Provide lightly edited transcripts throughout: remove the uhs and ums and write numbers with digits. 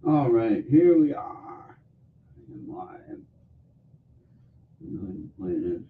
All right, here we are. I am live. I'm going to play this.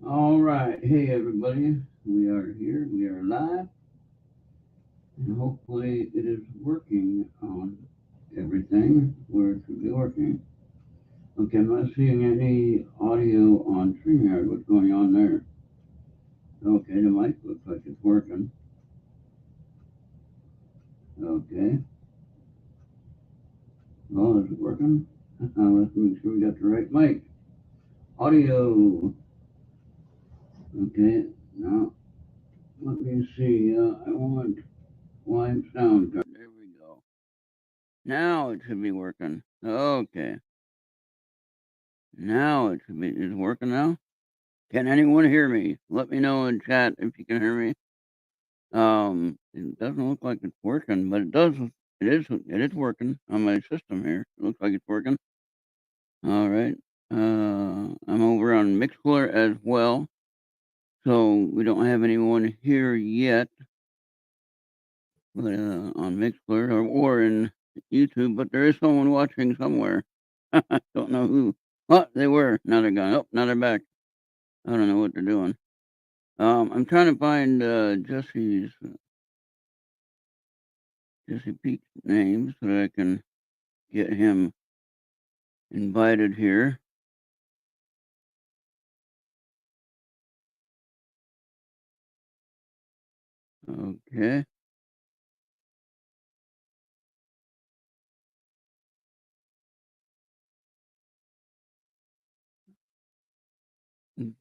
All right, hey everybody, we are here. We are live, and hopefully it is working on everything where it should be working. Okay, I'm not seeing any audio on StreamYard. What's going on there? Okay, the mic looks like it's working. Okay, well, is it working? Let's make sure we got the right mic. Audio. Okay, now let me see. I want live sound card. There we go. Now it should be working. Okay. Now it should be. Is it working now? Can anyone hear me? Let me know in chat if you can hear me. It doesn't look like it's working, but it does. It is. It is working on my system here. It looks like it's working. All right. I'm over on Mixler as well, so we don't have anyone here yet. On Mixler or in YouTube, but there is someone watching somewhere. Don't know who. Oh, they were. Now they're gone. Oh, now they're back. I don't know what they're doing. I'm trying to find Jesse Pete's name so that I can get him invited here. Okay.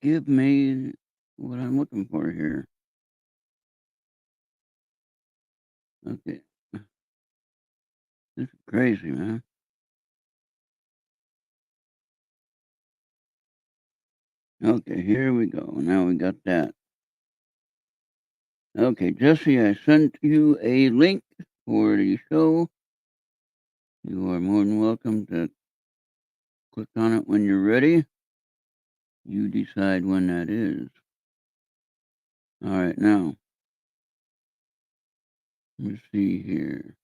Give me what I'm looking for here. Okay. This is crazy, man. Okay, here we go. Now we got that. Okay, Jesse, I sent you a link for the show. You are more than welcome to click on it when you're ready. You decide when that is. All right, now, let me see here.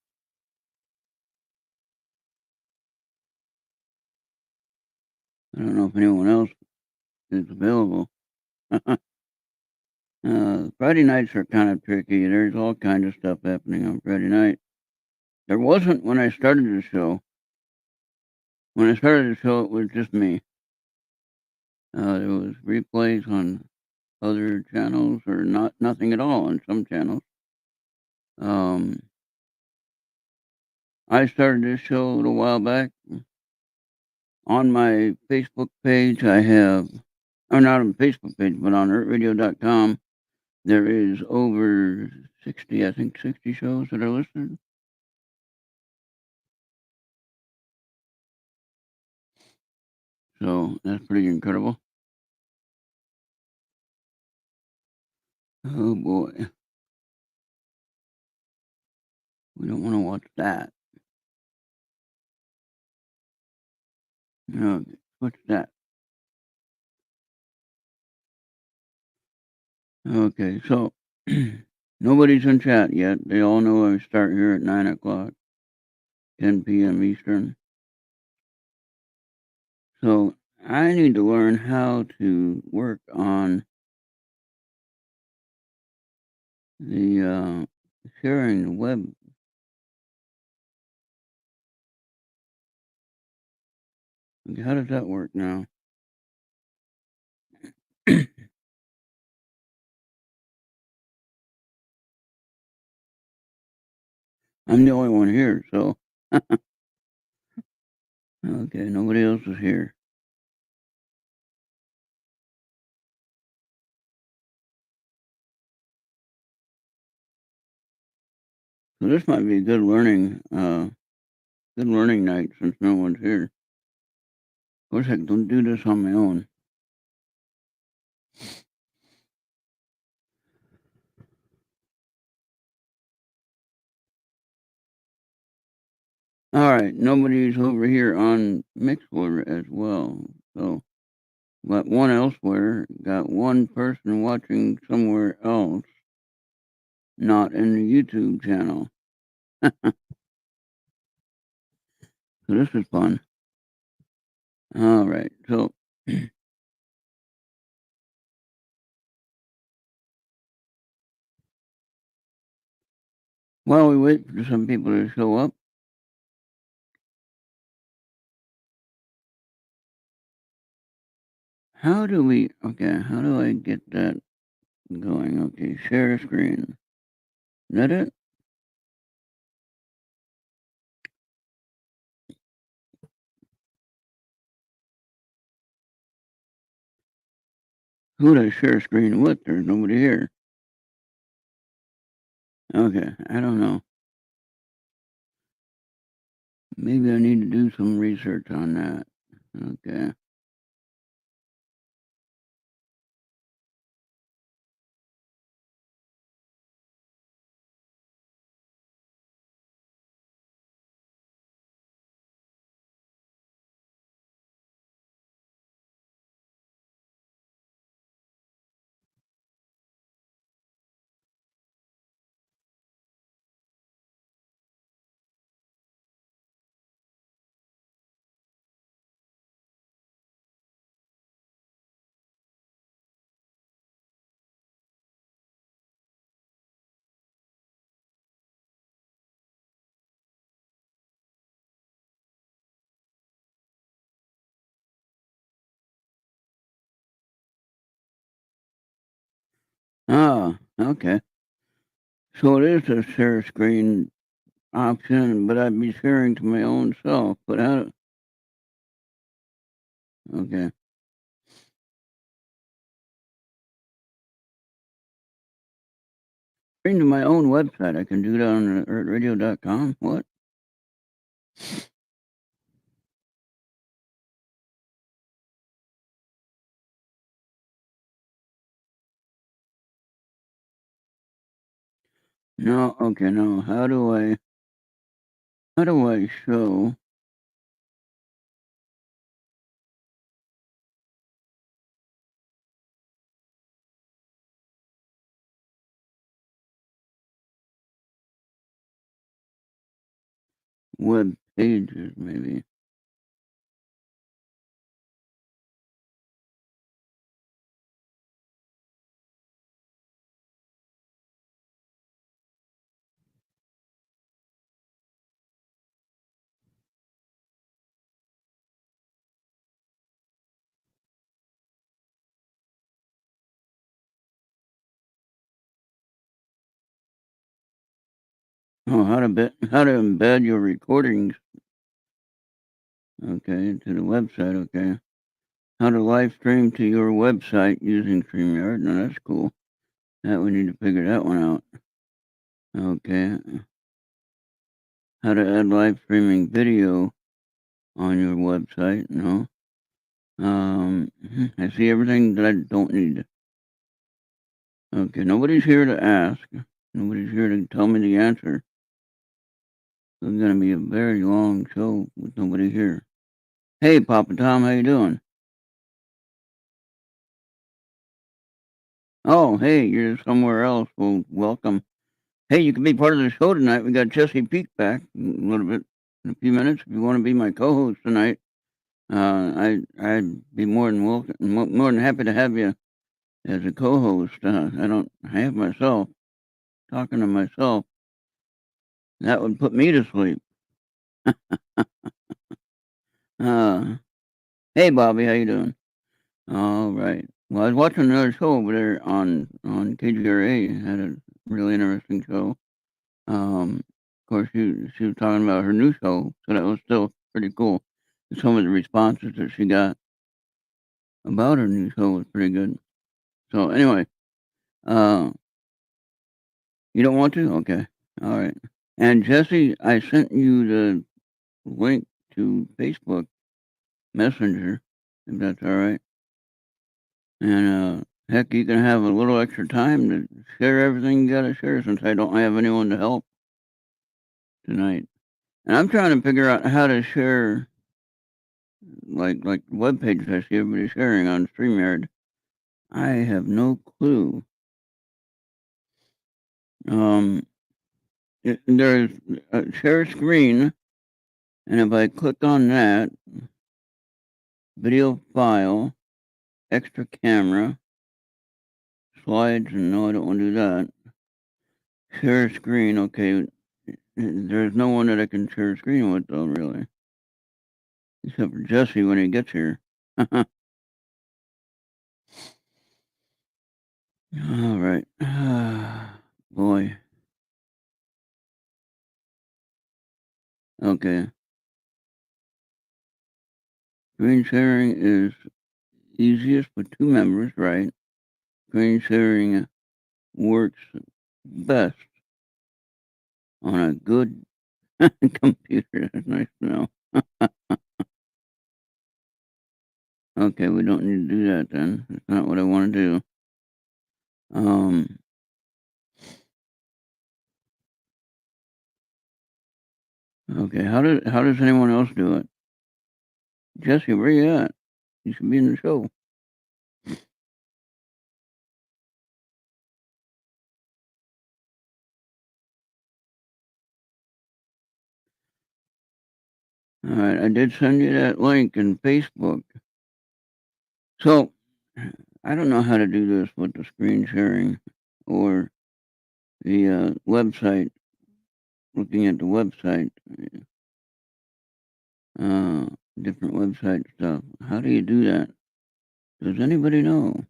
I don't know if anyone else is available. Friday nights are kind of tricky. There's all kinds of stuff happening on Friday night. There wasn't when I started the show. When I started the show, it was just me. There was replays on other channels, or nothing at all on some channels. Um, I started this show a little while back. On my Facebook page, I have, or not on Facebook page, but on ertradio.com, there is over 60, I think 60 shows that are listed. So that's pretty incredible. Oh boy. We don't want to watch that. Okay. What's that? Okay, so nobody's in chat yet. They all know I start here at 9 o'clock, 10 p.m. Eastern. So I need to learn how to work on the sharing the web. Okay, how does that work now? I'm the only one here, so okay, nobody else is here. So this might be a good learning night since no one's here. Of course, I don't do this on my own. All right, nobody's over here on Mixler as well. So got one elsewhere, got one person watching somewhere else, not in the YouTube channel. So this is fun. All right, so while we wait for some people to show up, how do we? Okay, how do I get that going? Okay, share screen. Is that it? Who do I share screen with? There's nobody here. Okay, I don't know. Maybe I need to do some research on that. Okay. Ah, okay. So it is a share screen option, but I'd be sharing to my own self. But how? Okay. Bring to my own website. I can do that on ertradio.com. What? No. Okay. No. How do I? How do I show? Web pages, maybe. Oh, how to embed your recordings, okay, to the website, okay. How to live stream to your website using StreamYard. No, that's cool. That we need to figure that one out. Okay. How to add live streaming video on your website. No. I see everything that I don't need. Okay, nobody's here to ask. Nobody's here to tell me the answer. It's gonna be a very long show with nobody here. Hey, Papa Tom, how you doing? Oh, hey, you're somewhere else. Well, welcome. Hey, you can be part of the show tonight. We got Jesse Peak back in a little bit, in a few minutes. If you want to be my co-host tonight, I'd be more than welcome, more than happy to have you as a co-host. I have myself talking to myself. That would put me to sleep. Uh, hey, Bobby, how you doing? All right. Well, I was watching another show over there on KGRA. It had a really interesting show. Of course, she was talking about her new show, so that was still pretty cool. Some of the responses that she got about her new show was pretty good. So anyway, uh, you don't want to? Okay, all right. And Jesse, I sent you the link to Facebook Messenger, if that's all right. And heck, you can have a little extra time to share everything you got to share, since I don't have anyone to help tonight. And I'm trying to figure out how to share like web pages I see everybody sharing on StreamYard. I have no clue. Um, there's a share screen, and if I click on that, video file, extra camera, slides, and no, I don't want to do that. Share screen, okay. There's no one that I can share screen with, though, really. Except for Jesse when he gets here. All right. Boy. Okay. Screen sharing is easiest with two members, right? Screen sharing works best on a good computer. That's nice to know. Okay, we don't need to do that then. That's not what I want to do. Um, okay, how does anyone else do it? Jesse, where you at? You should be in the show. All right, I did send you that link in Facebook. So, I don't know how to do this with the screen sharing or the website, looking at the website, uh, different website stuff. How do you do that? Does anybody know?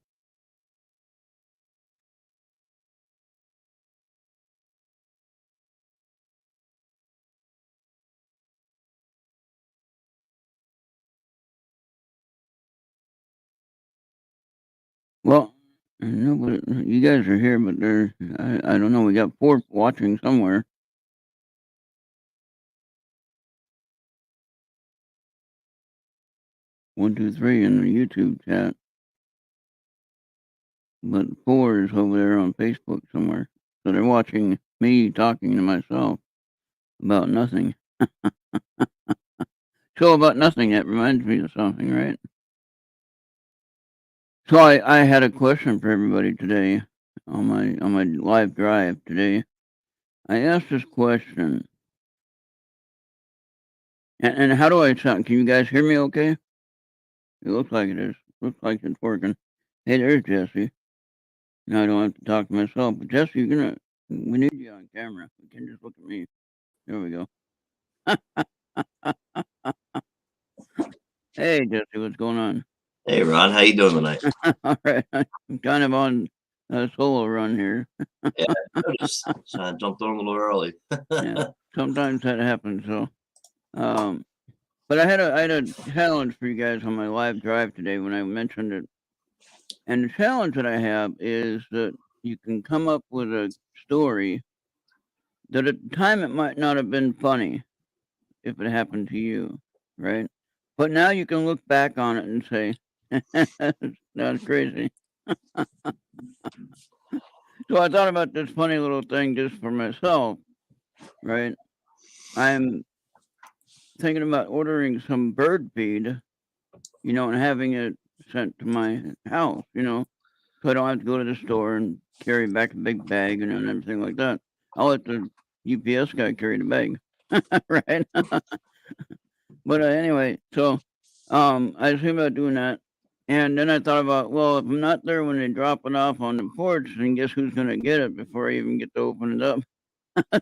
Well, nobody, you guys are here, but I don't know. We got four watching somewhere. 1, 2, 3 in the YouTube chat, but four is over there on Facebook somewhere. So they're watching me talking to myself about nothing. Show about nothing. That reminds me of something, right? So I had a question for everybody today on my live drive today. I asked this question, and how do I sound? Can you guys hear me okay? It looks like it is. Looks like it's working. Hey, there's Jesse. Now I don't have to talk to myself. But Jesse, we need you on camera. You can just look at me. There we go. Hey, Jesse, what's going on? Hey, Ron, how you doing tonight? All right, I'm kind of on a solo run here. Yeah, I noticed. So I jumped on a little early. Yeah, sometimes that happens. So, um, but I had a challenge for you guys on my live drive today when I mentioned it. And the challenge that I have is that you can come up with a story that at the time it might not have been funny if it happened to you, right? But now you can look back on it and say, that's crazy. So I thought about this funny little thing just for myself, right? I'm thinking about ordering some bird feed, and having it sent to my house, so I don't have to go to the store and carry back a big bag and everything like that. I'll let the UPS guy carry the bag, right? But anyway, so I was thinking about doing that, and then I thought about, well, if I'm not there when they drop it off on the porch, then guess who's gonna get it before I even get to open it up?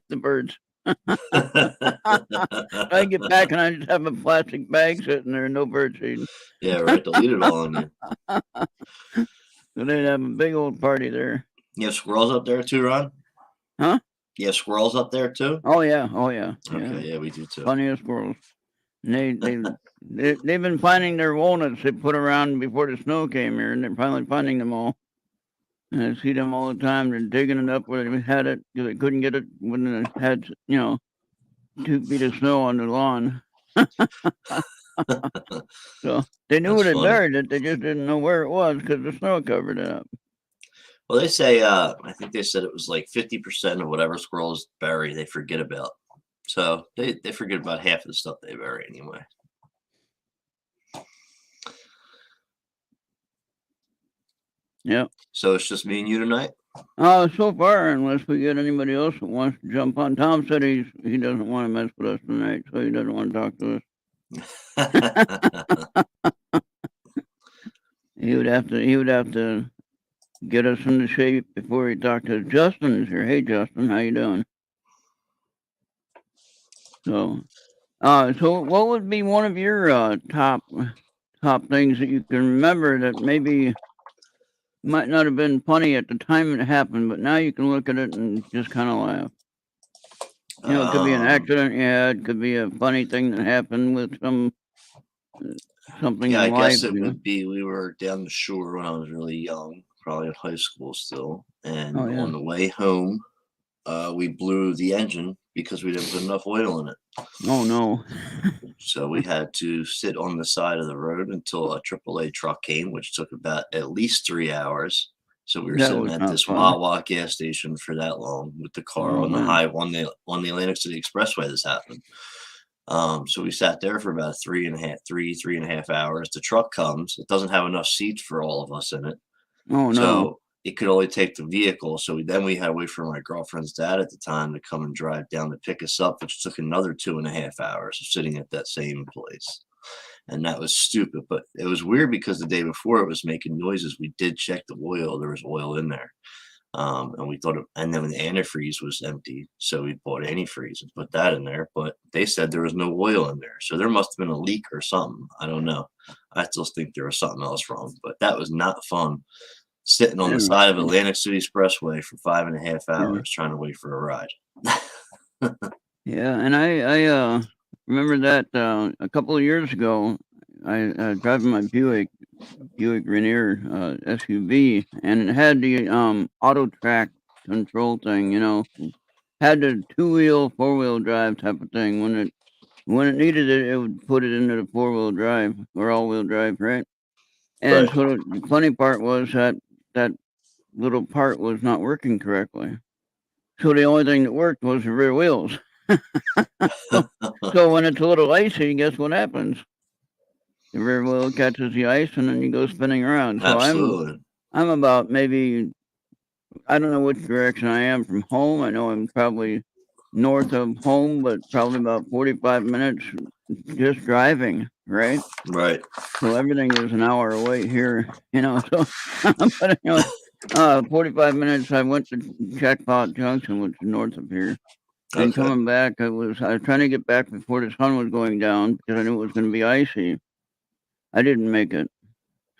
The birds. I get back and I just have a plastic bag sitting there, no birds eating. Yeah, right. They'll eat it all on you. So they'd have a big old party there. You have squirrels up there too, Ron? Huh? You have squirrels up there too? Oh yeah. Okay, yeah, we do too. Plenty of squirrels. And they've been finding their walnuts they put around before the snow came here, and they're finally finding them all. And I see them all the time. They're digging it up where they had it because they couldn't get it when they had 2 feet of snow on the lawn. So they knew That's where they funny. buried it. They just didn't know where it was because the snow covered it up. Well, they say, I think they said it was like 50% of whatever squirrels bury, they forget about. So they forget about half of the stuff they bury anyway. Yep. So it's just me and you tonight? So far, unless we get anybody else that wants to jump on. Tom said he doesn't want to mess with us tonight, so he doesn't want to talk to us. He would have to get us into shape before he talked to Justin. Here, hey Justin, how you doing? So what would be one of your top things that you can remember that maybe might not have been funny at the time it happened, but now you can look at it and just kind of laugh? It could be an accident you had, could be a funny thing that happened with something Yeah, in I life. guess it would be we were down the shore when I was really young, probably in high school still, and on the way home, we blew the engine because we didn't put enough oil in it. Oh no! So we had to sit on the side of the road until a AAA truck came, which took about at least 3 hours. So we were sitting at this Wawa gas station for that long with the car on the Atlantic City Expressway. This happened. So we sat there for about 3.5 hours. The truck comes. It doesn't have enough seats for all of us in it. Oh no! So it could only take the vehicle. So we had to wait for my girlfriend's dad at the time to come and drive down to pick us up, which took another 2.5 hours of sitting at that same place. And that was stupid, but it was weird because the day before it was making noises. We did check the oil. There was oil in there. And we thought, and then the antifreeze was empty. So we bought antifreeze and put that in there, but they said there was no oil in there. So there must have been a leak or something. I don't know. I still think there was something else wrong, but that was not fun. Sitting on the side of Atlantic City Expressway for 5.5 hours trying to wait for a ride. Yeah, and I remember that a couple of years ago, I driving my Buick Rainier SUV, and it had the auto track control thing. Had the 2-wheel, 4-wheel drive type of thing. When it needed it, it would put it into the 4-wheel drive or all-wheel drive, right? And so the funny part was that little part was not working correctly. So the only thing that worked was the rear wheels. So when it's a little icy, guess what happens? The rear wheel catches the ice and then you go spinning around. So Absolutely. I'm about maybe, I don't know which direction I am from home. I know I'm probably north of home, but probably about 45 minutes just driving, right? Right. So everything is an hour away here, so but anyway, 45 minutes I went to Jackpot Junction, which is north of here. And coming back, I was trying to get back before the sun was going down because I knew it was going to be icy. I didn't make it.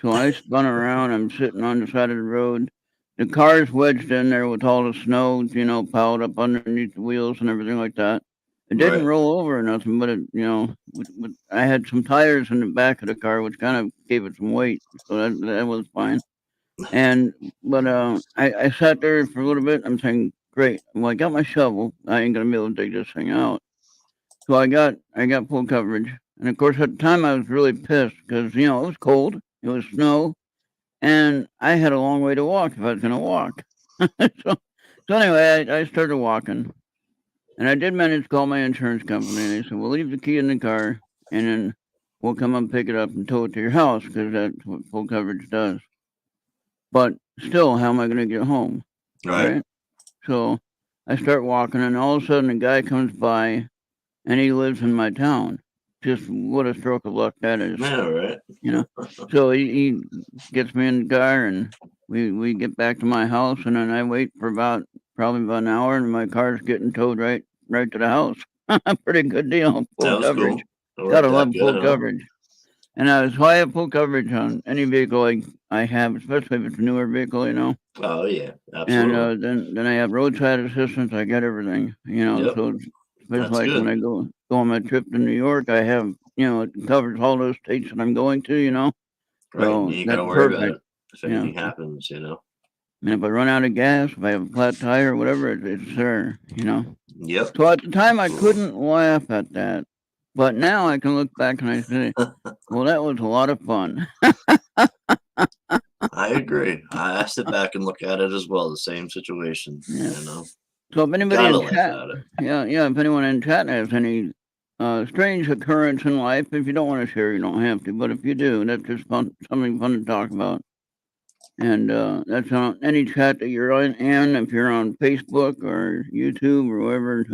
So I spun around. I'm sitting on the side of the road. The car's wedged in there with all the snow, piled up underneath the wheels and everything like that. It didn't roll over or nothing, but I had some tires in the back of the car, which kind of gave it some weight. So that was fine. But I sat there for a little bit. I'm saying, great. Well, I got my shovel. I ain't gonna be able to dig this thing out. So I got full coverage. And of course, at the time, I was really pissed because it was cold. It was snow, and I had a long way to walk if I was gonna walk. So anyway, I started walking, And I did manage to call my insurance company, and they said, "We'll leave the key in the car, and then we'll come and pick it up and tow it to your house because that's what full coverage does." But still, how am I going to get home, Right. right? So I start walking, and all of a sudden, a guy comes by, and he lives in my town. Just what a stroke of luck that is, Yeah, right. you know. So he gets me in the car, and we get back to my house, and then I wait for probably about an hour, and my car's getting towed right to the house. Pretty good deal, full That was coverage. cool. It Gotta worked love out good, full huh? coverage. And so I have full coverage on any vehicle I have, especially if it's a newer vehicle, you know. Oh yeah, And absolutely. then I have roadside assistance. I got everything, you know. Yep, So it's that's like when good. I go on my trip to New York, I have, you know, it covers all those states that I'm going to, you know. Right. You So ain't got that's to worry about perfect. it if You know, anything happens, you know. and if I run out of gas, if I have a flat tire or whatever, it's there, you know. Yep. So at the time, I Absolutely. couldn't laugh at that, but now I can look back and I say, well, that was a lot of fun. I agree. I sit back and look at it as well. The same situation, Yeah. you know. So if anybody Gotta in laugh chat, at it. yeah, if anyone in chat has any strange occurrence in life, if you don't want to share, you don't have to. But if you do, that's just fun, something fun to talk about. And that's on any chat that you're in. And if you're on Facebook or YouTube or wherever,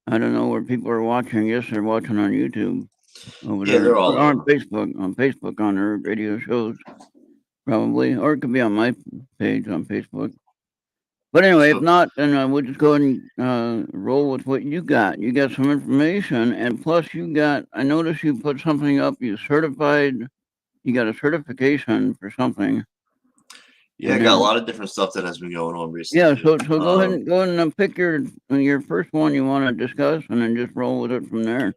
I don't know where people are watching. Yes, they're watching on YouTube over Yeah, there, they're all or on over. Facebook. On Facebook, on their radio shows, probably, or it could be on my page on Facebook. But anyway, if So not, then we'll just go ahead and roll with what you got. You got some information, and plus you got. I noticed you put something up. You certified. You got a certification for something, yeah, I and got a then lot of different stuff that has been going on yeah. recently. So go ahead and pick your first one you want to discuss, and then just roll with it from there.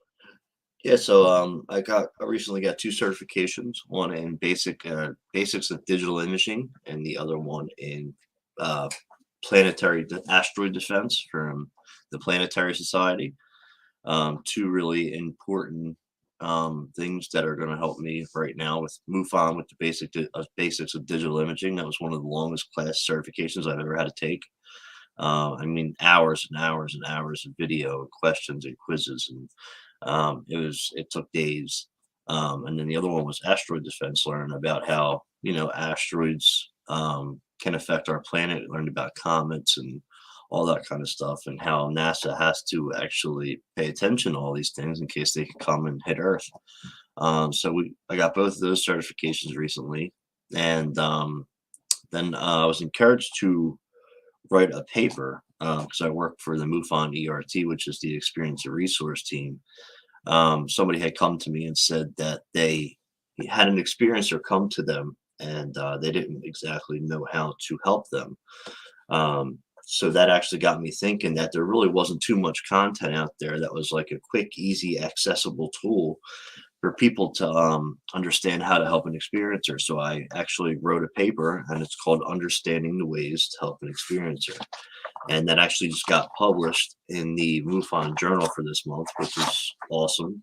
Yeah, so I recently got two certifications, one in basics of digital imaging, and the other one in uh, asteroid defense from the Planetary Society. Two really important things that are going to help me right now with MUFON with the basics of digital imaging. That was one of the longest class certifications I've ever had to take. I mean, hours and hours and hours of video and questions and quizzes, and it took days. And then the other one was asteroid defense. Learn about how asteroids can affect our planet. Learned about comets and all that kind of stuff, and how NASA has to actually pay attention to all these things in case they could come and hit Earth. I got both of those certifications recently, and then I was encouraged to write a paper because I work for the MUFON ERT, which is the Experience and Resource Team. Somebody had come to me and said that they had an experiencer come to them and they didn't exactly know how to help them. So that actually got me thinking that there really wasn't too much content out there that was like a quick, easy, accessible tool for people to understand how to help an experiencer. So I actually wrote a paper and it's called Understanding the Ways to Help an Experiencer. And that actually just got published in the MUFON Journal for this month, which is awesome.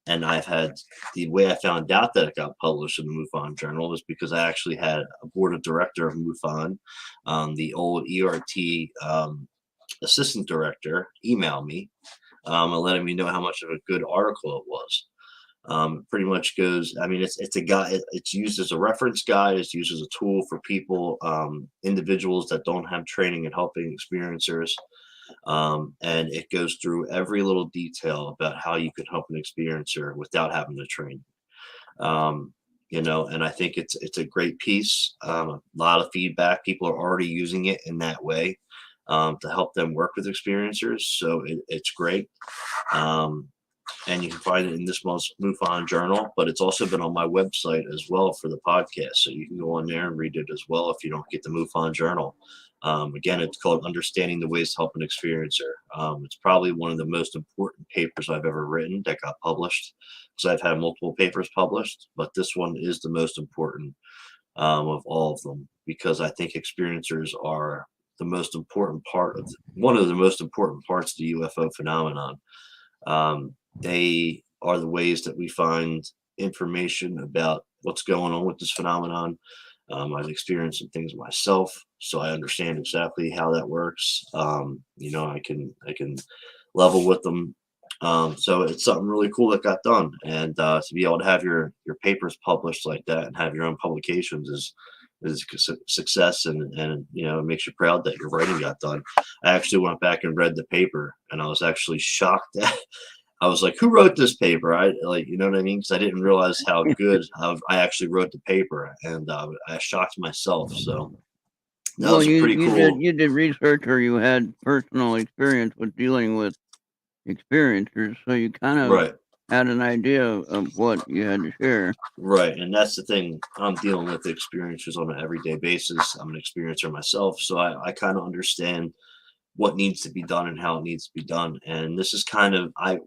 And I've had the way I found out that it got published in the MUFON Journal was because I actually had a board of director of MUFON, the old ERT assistant director, email me and letting me know how much of a good article it was. Pretty much goes. I mean, it's a guide. It's used as a reference guide. It's used as a tool for people, individuals that don't have training in helping experiencers, and it goes through every little detail about how you can help an experiencer without having to train. Um, and I think it's a great piece. A lot of feedback. People are already using it in that way to help them work with experiencers. So it's great. Um, and you can find it in this month's MUFON Journal, but it's also been on my website as well for the podcast. So you can go on there and read it as well if you don't get the MUFON Journal. Again, it's called Understanding the Ways to Help an Experiencer. It's probably one of the most important papers I've ever written that got published because I've had multiple papers published, but this one is the most important of all of them because I think experiencers are the most important part of one of the most important parts of the UFO phenomenon. They are the ways that we find information about what's going on with this phenomenon. I've experienced some things myself, so I understand exactly how that works. I can level with them. So it's something really cool that got done, and to be able to have your papers published like that and have your own publications is a success, and it makes you proud that your writing got done. I actually went back and read the paper, and I was actually shocked that I was like, "Who wrote this paper?" I like, you know what I mean? Because I didn't realize how good I actually wrote the paper, and I shocked myself. So that Well, was a you pretty you did cool. you did research, or you had personal experience with dealing with experiencers, so you kind of Right, had an idea of what you had to share. right, and that's the thing. I'm dealing with experiences on an everyday basis. I'm an experiencer myself, so I kind of understand what needs to be done and how it needs to be done. And this is kind of I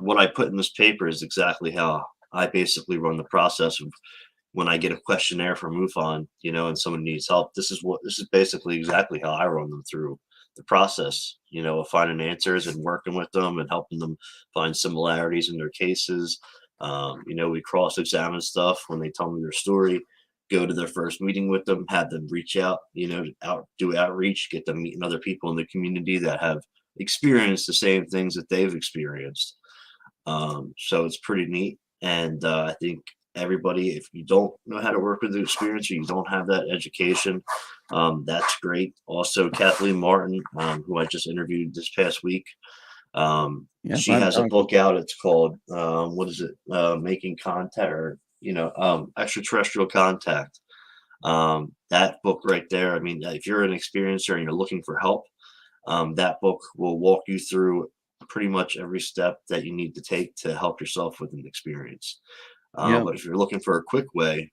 what I put in this paper is exactly how I basically run the process of when I get a questionnaire from MUFON, and someone needs help. This is basically exactly how I run them through the process, of finding answers and working with them and helping them find similarities in their cases. We cross-examine stuff when they tell me their story, go to their first meeting with them, have them reach out, do outreach, get them meeting other people in the community that have experienced the same things that they've experienced. So it's pretty neat. And I think everybody, if you don't know how to work with the experience or you don't have that education, that's great. Also, Kathleen Martin, who I just interviewed this past week, Yep, she I've has a talked. book out. It's called, what is it? Making Contact, or, Extraterrestrial Contact. That book right there, I mean, if you're an experiencer and you're looking for help, that book will walk you through pretty much every step that you need to take to help yourself with an experience. Yep. But if you're looking for a quick way,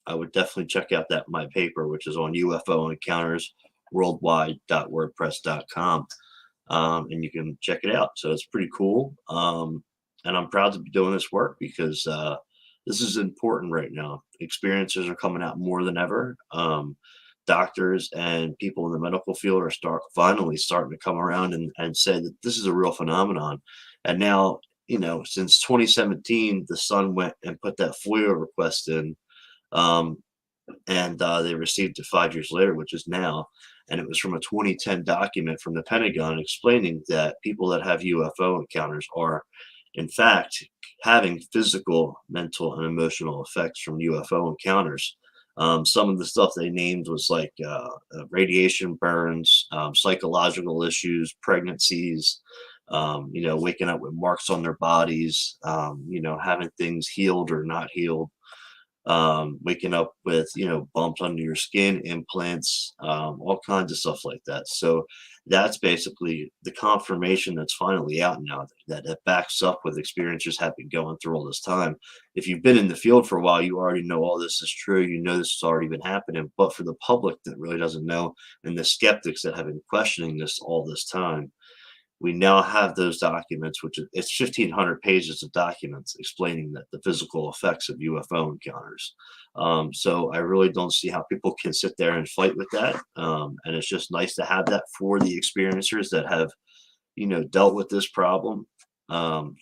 I would definitely check out that my paper, which is on UFO encounters worldwide.wordpress.com. And you can check it out. So it's pretty cool. And I'm proud to be doing this work because this is important right now. Experiencers are coming out more than ever. Doctors and people in the medical field are finally starting to come around and say that this is a real phenomenon. And now, since 2017, the Sun went and put that FOIA request in, um, and they received it 5 years later, which is now. And it was from a 2010 document from the Pentagon explaining that people that have UFO encounters are, in fact, having physical, mental, and emotional effects from UFO encounters. Some of the stuff they named was like radiation burns, psychological issues, pregnancies, waking up with marks on their bodies, having things healed or not healed, waking up with bumps under your skin, implants, all kinds of stuff like that. So that's basically the confirmation that's finally out now, that backs up with experiencers have been going through all this time. If you've been in the field for a while, you already know all this is true. You know this has already been happening. But for the public that really doesn't know, and the skeptics that have been questioning this all this time, we now have those documents, which it's 1,500 pages of documents explaining that the physical effects of UFO encounters. So I really don't see how people can sit there and fight with that. And it's just nice to have that for the experiencers that have, dealt with this problem.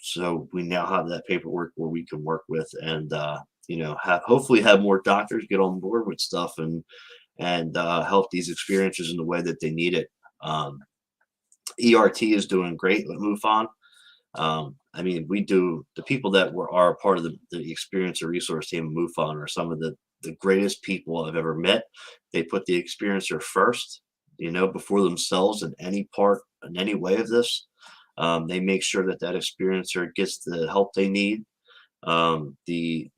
So we now have that paperwork where we can work with, and hopefully have more doctors get on board with stuff and help these experiencers in the way that they need it. ERT is doing great with MUFON. I mean, the people that are a part of the experiencer resource team of MUFON are some of the greatest people I've ever met. They put the experiencer first, before themselves in any part, in any way of this. They make sure that experiencer gets the help they need. They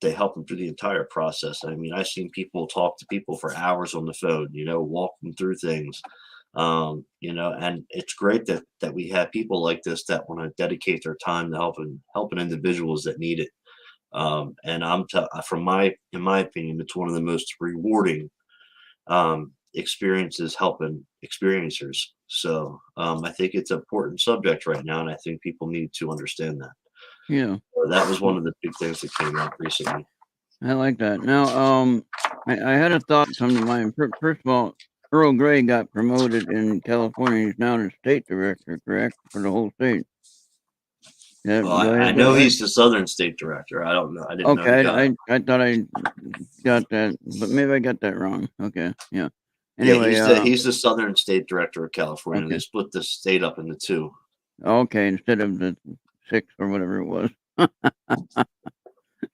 help them through the entire process. I mean, I've seen people talk to people for hours on the phone, walk them through things. And it's great that we have people like this that want to dedicate their time to helping individuals that need it. And in my opinion, it's one of the most rewarding experiences helping experiencers. So I think it's an important subject right now, and I think people need to understand that. Yeah. So that was one of the big things that came out recently. I like that. Now, I had a thought come to mind. First of all, Earl Grey got promoted in California. He's now the state director, correct, for the whole state. Yeah, Well, go I ahead. know he's the Southern State Director. I don't know. I didn't know he Okay, got it. I thought I got that, but maybe I got that wrong. Okay, yeah. Yeah, Anyway, he's the Southern State Director of California. They okay, split the state up into two. okay, instead of the 6 or whatever it was.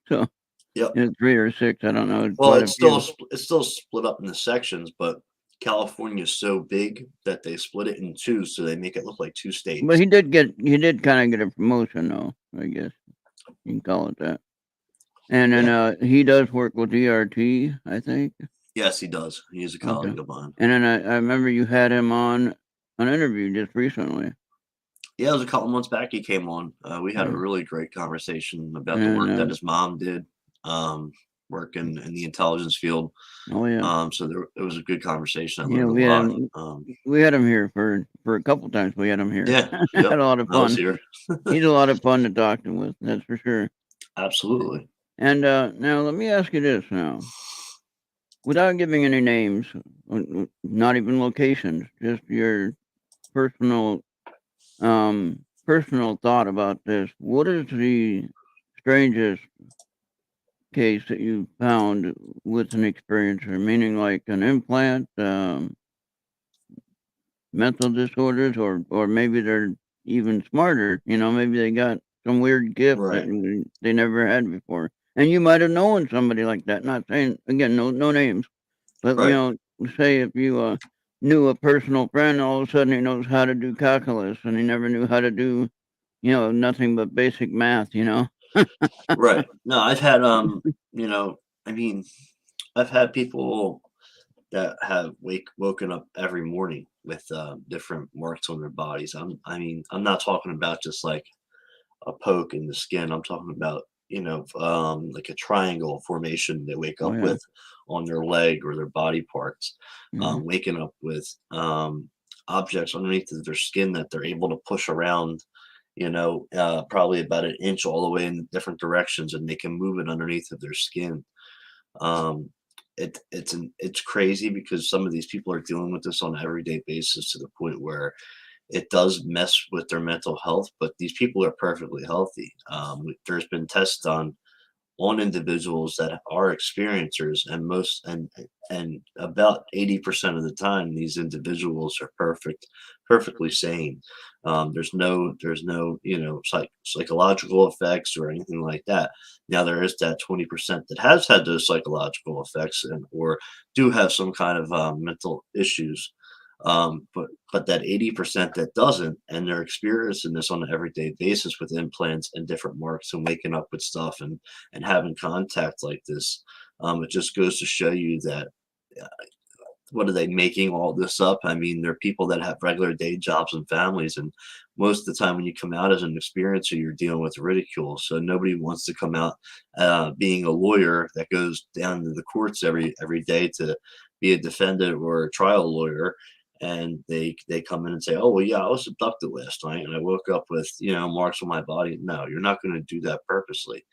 So, Yep. 3 or 6, I don't know, Well, quite a few. it's still split up into sections, but California is so big that they split it in two, so they make it look like two But states. he did kinda get a promotion though, I guess you can call it that. And then, Yeah. he does work with ERT, I think? Yes, he does. He is a Okay. colleague of mine. And then I remember you had him on an interview just recently. Yeah, it was a couple months back he came on. We had a Yeah. really great conversation about the And, work that his mom did, working in the intelligence field. oh, yeah. So it was a good conversation. I Yeah, learned a lot. we had him here for a couple times we had him here. Yeah, Had yep. a lot of I was fun. here. He's a lot of fun to talk to with, that's for sure. Absolutely. And, now let me ask you this now, without giving any names, not even locations, just your personal, personal thought about this. What is the strangest case that you found with an experiencer? Meaning like an implant, mental disorders, or maybe they're even smarter, maybe they got some weird gift that Right. they never had before. And you might have known somebody like that, not saying, again, no names, but, Right. say if you, knew a personal friend, all of a sudden he knows how to do calculus, and he never knew how to do, nothing but basic math. Right. No, I've had you know, I mean, I've had people that have woken up every morning with different marks on their bodies. I'm not talking about just like a poke in the skin. I'm talking about, like a triangle formation they wake Oh, up yeah. with on their leg or their body parts, Mhm. waking up with objects underneath of their skin that they're able to push around, probably about an inch all the way in different directions, and they can move it underneath of their skin. Um, it's crazy because some of these people are dealing with this on an everyday basis to the point where it does mess with their mental health, but these people are perfectly healthy. There's been tests done on individuals that are experiencers, and about 80% of the time these individuals are perfectly sane. There's no psychological effects or anything like that. Now there is that 20% that has had those psychological effects and or do have some kind of mental issues, but that 80% that doesn't, and they're experiencing this on an everyday basis with implants and different marks and waking up with stuff and having contact like this. It just goes to show you that, uh, what are they making all this up? I mean, there are people that have regular day jobs and families, and most of the time when you come out as an experiencer, you're dealing with ridicule. So nobody wants to come out being a lawyer that goes down to the courts every day to be a defendant or a trial lawyer. And they come in and say, "Oh well, yeah, I was abducted last night, and I woke up with marks on my body." No, you're not going to do that purposely.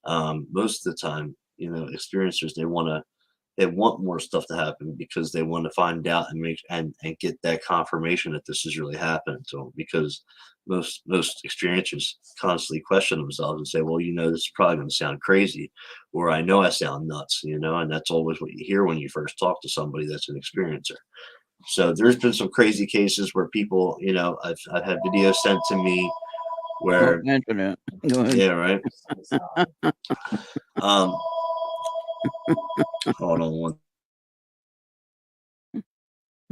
Most of the time, experiencers they want more stuff to happen because they want to find out and and get that confirmation that this is really happening to them, because most experiencers constantly question themselves and say, well, this is probably going to sound crazy, or I know I sound nuts, and that's always what you hear when you first talk to somebody that's an experiencer. So there's been some crazy cases where people, I've had videos sent to me Well, where, answer that. Go ahead. yeah, right. um Hold on one.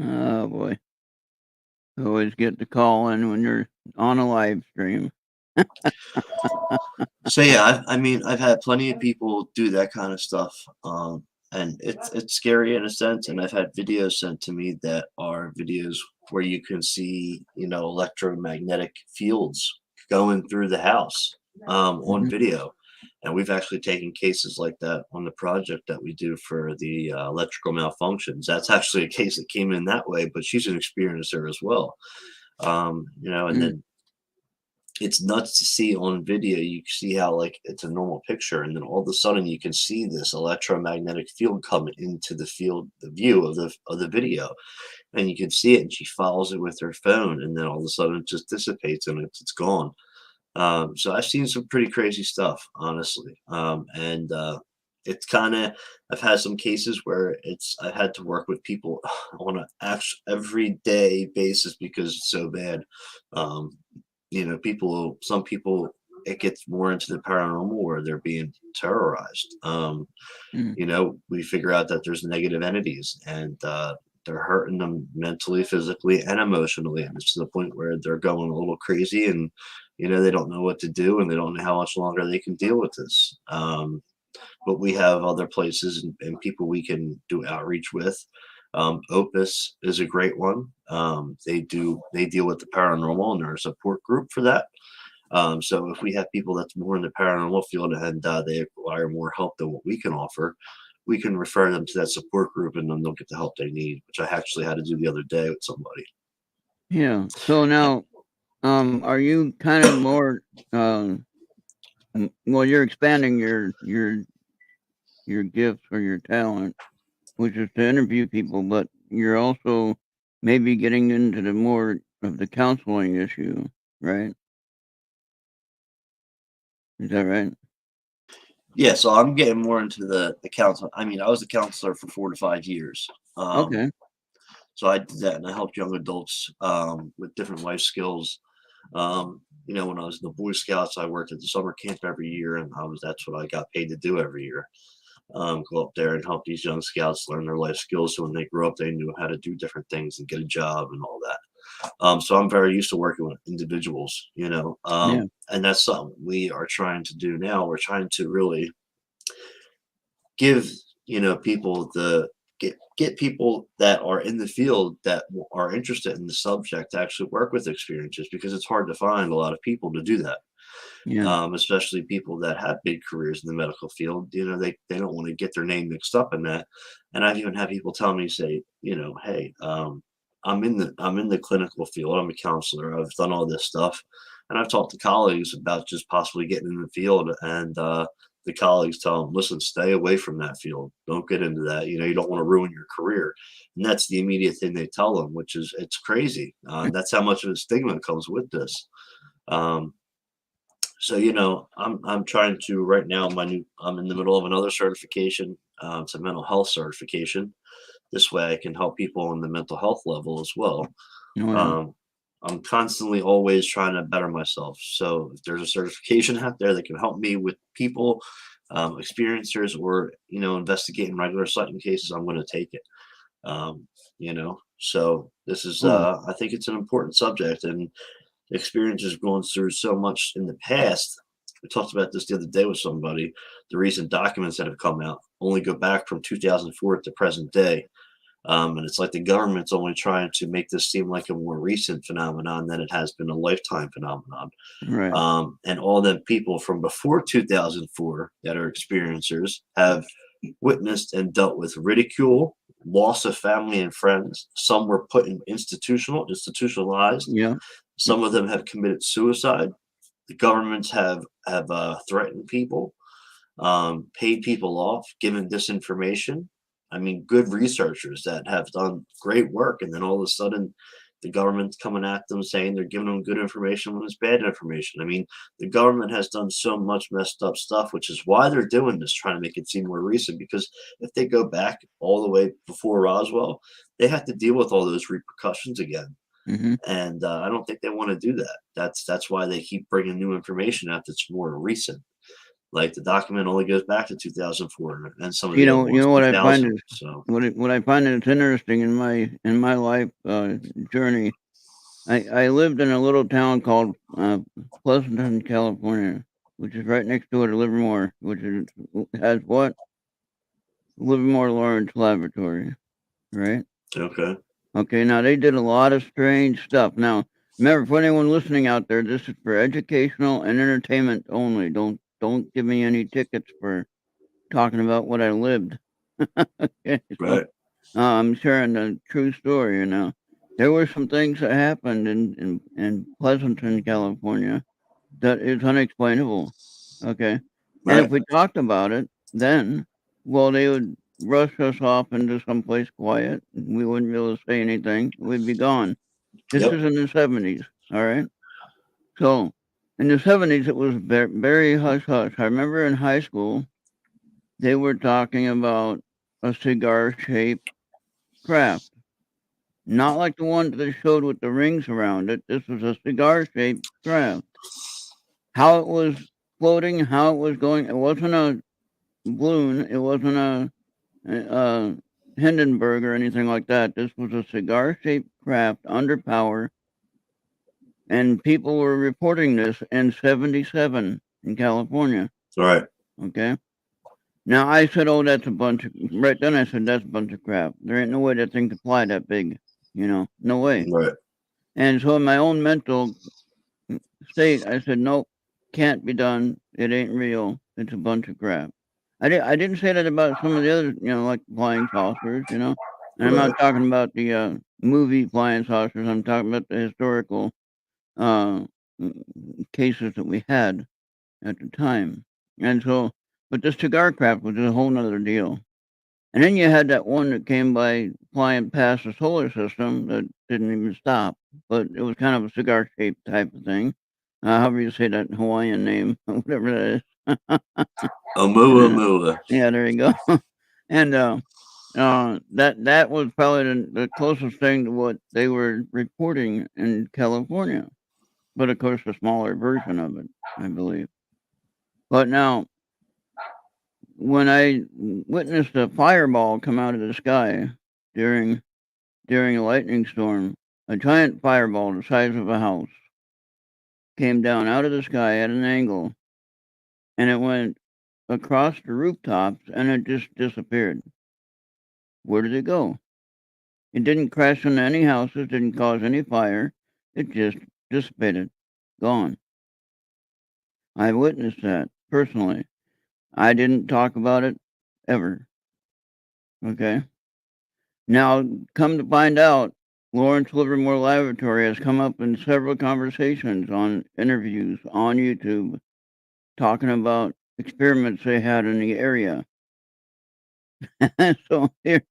Oh, boy. Always get the call in when you're on a live stream. So yeah, I've had plenty of people do that kind of stuff, and it's scary in a sense. And I've had videos sent to me that are videos where you can see, electromagnetic fields going through the house, on Mhm. video. And we've actually taken cases like that on the project that we do for the electrical malfunctions. That's actually a case that came in that way, but she's an experiencer as well. And Mm. then it's nuts to see on video. You see how like it's a normal picture, and then all of a sudden you can see this electromagnetic field come into the view of the video, and you can see it. And she follows it with her phone, and then all of a sudden it just dissipates and it's gone. So I've seen some pretty crazy stuff, honestly. And it's kind of I've had some cases where I've had to work with people on a actual everyday basis because it's so bad. Um, some people it gets more into the paranormal where they're being terrorized. Mm. We figure out that there's negative entities and they're hurting them mentally, physically, and emotionally. And it's to the point where they're going a little crazy and, they don't know what to do and they don't know how much longer they can deal with this. But we have other places and people we can do outreach with. Opus is a great one. They deal with the paranormal and there's a support group for that. So if we have people that's more in the paranormal field and they require more help than what we can offer, we can refer them to that support group and then they'll get the help they need, which I actually had to do the other day with somebody. Yeah. So now, are you kind of more, well, you're expanding your gifts or your talent, which is to interview people, but you're also maybe getting into the more of the counseling issue, right? Is that right? Yeah, so I'm getting more into the counseling. I mean, I was a counselor for 4 to 5 years. Okay. So I did that and I helped young adults with different life skills. When I was in the Boy Scouts, I worked at the summer camp every year, and that's what I got paid to do every year. Go up there and help these young scouts learn their life skills, so when they grew up, they knew how to do different things and get a job and all that. So I'm very used to working with individuals, Yeah. and that's something we are trying to do now. We're trying to really give people get people that are in the field that are interested in the subject to actually work with experiences because it's hard to find a lot of people to do that, Yeah. especially people that have big careers in the medical field. They don't want to get their name mixed up in that. And I've even had people tell me, say, hey, I'm in the clinical field, I'm a counselor, I've done all this stuff, and I've talked to colleagues about just possibly getting in the field, and the colleagues tell them, listen, stay away from that field, don't get into that, you don't want to ruin your career. And that's the immediate thing they tell them, which is it's crazy. That's how much of a stigma comes with this. um, so I'm trying to right now. I'm in the middle of another certification. It's a mental health certification. This way, I can help people on the mental health level as well. Oh, yeah. Um, I'm constantly always trying to better myself. So if there's a certification out there that can help me with people, experiencers, or investigating regular sighting cases, I'm going to take it. So this is Cool. I think it's an important subject and experiences going through so much in the past. We talked about this the other day with somebody. The recent documents that have come out only go back from 2004 to present day. And it's like the government's only trying to make this seem like a more recent phenomenon than it has been a lifetime phenomenon. Right. And all the people from before 2004 that are experiencers have witnessed and dealt with ridicule, loss of family and friends. Some were put in institutionalized. Yeah. Some of them have committed suicide. The governments have threatened people, paid people off, given disinformation. I mean, good researchers that have done great work, and then all of a sudden, the government's coming at them saying they're giving them good information when it's bad information. I mean, the government has done so much messed up stuff, which is why they're doing this, trying to make it seem more recent. Because if they go back all the way before Roswell, they have to deal with all those repercussions again. Hmm. And I don't think they want to do that. That's why they keep bringing new information out that's more recent. Like the document only goes back to 2004, and some of You the other know, you ones know what I find 2000. is So what I find is interesting in my life journey. I lived in a little town called Pleasanton, California, which is right next door to Livermore, which has what Livermore Lawrence Laboratory, right? okay, Okay, now they did a lot of strange stuff. Now, remember, for anyone listening out there, this is for educational and entertainment only. Don't give me any tickets for talking about what I lived. Okay, so right, I'm sharing a true story. There were some things that happened in Pleasanton, California, that is unexplainable. Okay, and if right, we talked about it, then well, they would rush us off into someplace quiet. We wouldn't be able to say anything. We'd be gone. This yep, is in the 70s. All right, so. In the 70s, it was very hush hush. I remember in high school, they were talking about a cigar shaped craft. Not like the one that they showed with the rings around it. This was a cigar shaped craft. How it was floating, how it was going. It wasn't a balloon. It wasn't a Hindenburg or anything like that. This was a cigar shaped craft under power. And people were reporting this in 77 in California. All right. Okay. Now I said, "Oh, that's a bunch of." Right then, I said, "That's a bunch of crap. There ain't no way that thing could fly that big. No way." Right. And so, in my own mental state, I said, "Nope, can't be done. It ain't real. It's a bunch of crap." I didn't say that about some of the other, like flying saucers. And I'm Right. not talking about the movie flying saucers. I'm talking about the historical uh, cases that we had at the time. And so, but the cigar craft was a whole nother deal. And then you had that one that came by flying past the solar system that didn't even stop, but it was kind of a cigar shaped type of thing. However you say that Hawaiian name, whatever that is. Yeah, Oumuamua. yeah, there you go. And that was probably the closest thing to what they were reporting in California, but of course a smaller version of it, I believe. But now, when I witnessed a fireball come out of the sky during during a lightning storm, a giant fireball the size of a house came down out of the sky at an angle, and it went across the rooftops and it just disappeared. Where did it go? It didn't crash into any houses, didn't cause any fire. It just dissipated. Gone. I witnessed that personally. I didn't talk about it ever. Okay. Now, come to find out, Lawrence Livermore Laboratory has come up in several conversations on interviews on YouTube talking about experiments they had in the area. So here,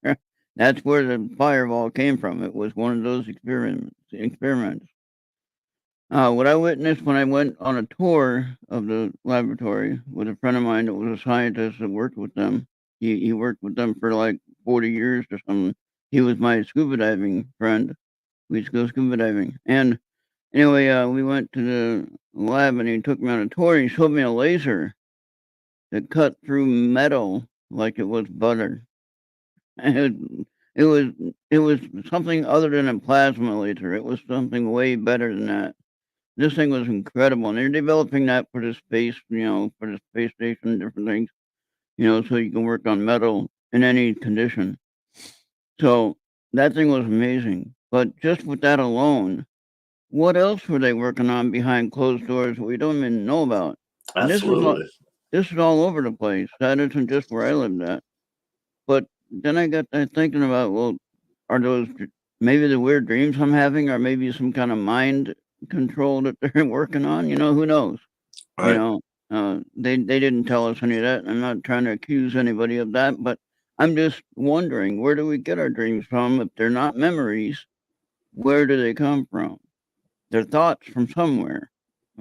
that's where the fireball came from. It was one of those experiments. What I witnessed when I went on a tour of the laboratory with a friend of mine that was a scientist that worked with them. He worked with them for like 40 years or something. He was my scuba diving friend. We used to go scuba diving. And anyway, we went to the lab and he took me on a tour. And he showed me a laser that cut through metal like it was butter. And it was it was something other than a plasma laser. It was something way better than that. This thing was incredible, and they're developing that for the space, for the space station, different things, so you can work on metal in any condition. So that thing was amazing. But just with that alone, what else were they working on behind closed doors that we don't even know about? And Absolutely. this is all over the place. That isn't just where I lived at. But then I got to thinking about, well, are those maybe the weird dreams I'm having, or maybe some kind of mind control that they're working on? Who knows? You Right. know, they didn't tell us any of that. I'm not trying to accuse anybody of that, but I'm just wondering, where do we get our dreams from? If they're not memories, where do they come from? They're thoughts from somewhere.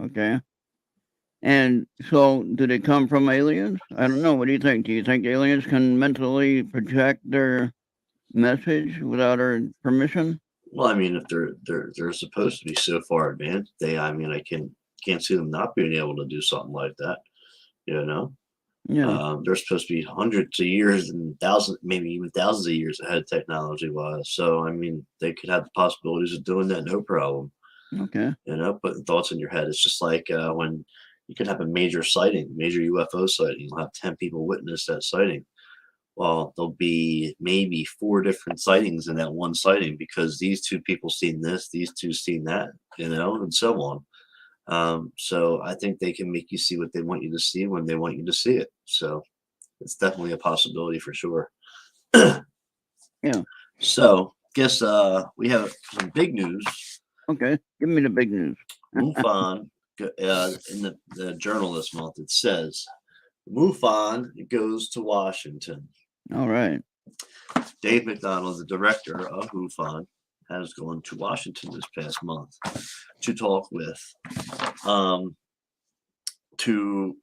Okay. And so, do they come from aliens? I don't know. What do you think? Do you think aliens can mentally project their message without our permission? Well, I mean, if they're supposed to be so far advanced, I mean, I can't see them not being able to do something like that. You know, Yeah. they're supposed to be hundreds of years and thousands, maybe even thousands of years ahead technology wise. So, I mean, they could have the possibilities of doing that no problem. Okay. Putting thoughts in your head. It's just like when you can have a major sighting, major UFO sighting. You'll have 10 people witness that sighting. Well, there'll be maybe 4 different sightings in that one sighting because these 2 people seen this, these 2 seen that, and so on. So I think they can make you see what they want you to see when they want you to see it. So it's definitely a possibility for sure. Yeah. So guess we have some big news. Okay. Give me the big news. MUFON in the journal this month it says MUFON goes to Washington. All right. Dave McDonald, the director of MUFON, has gone to Washington this past month to talk with to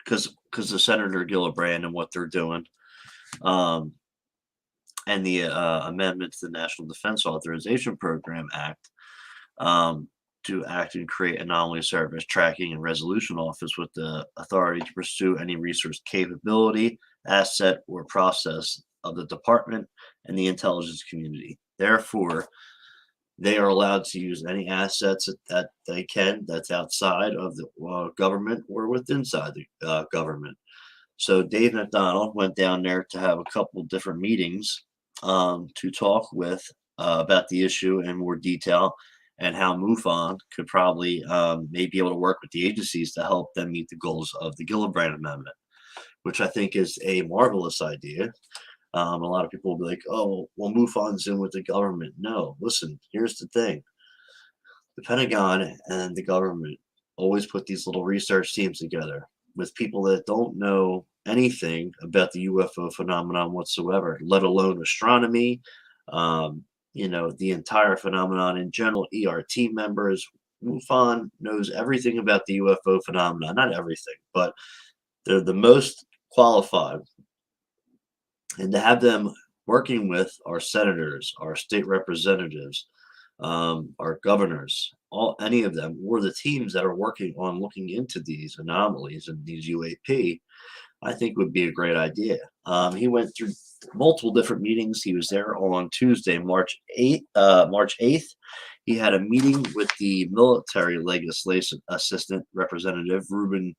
because the Senator Gillibrand and what they're doing, um, and the amendment to the National Defense Authorization Program Act, um, to act and create anomaly service tracking and resolution office with the authority to pursue any resource capability, asset, or process of the department and the intelligence community. Therefore, they are allowed to use any assets that they can that's outside of the government or with inside the government. So Dave McDonald went down there to have a couple different meetings, to talk with about the issue in more detail and how MUFON could probably maybe be able to work with the agencies to help them meet the goals of the Gillibrand Amendment, which I think is a marvelous idea. A lot of people will be like, "Oh, well, MUFON's in with the government." No, listen. Here's the thing: the Pentagon and the government always put these little research teams together with people that don't know anything about the UFO phenomenon whatsoever, let alone astronomy, the entire phenomenon in general, ERT members. MUFON knows everything about the UFO phenomenon. Not everything, but they're the most qualified. And to have them working with our senators, our state representatives, our governors, any of them, or the teams that are working on looking into these anomalies and these UAP, I think would be a great idea. He went through multiple different meetings. He was there on Tuesday, March 8th. He had a meeting with the military legislation assistant representative, Ruben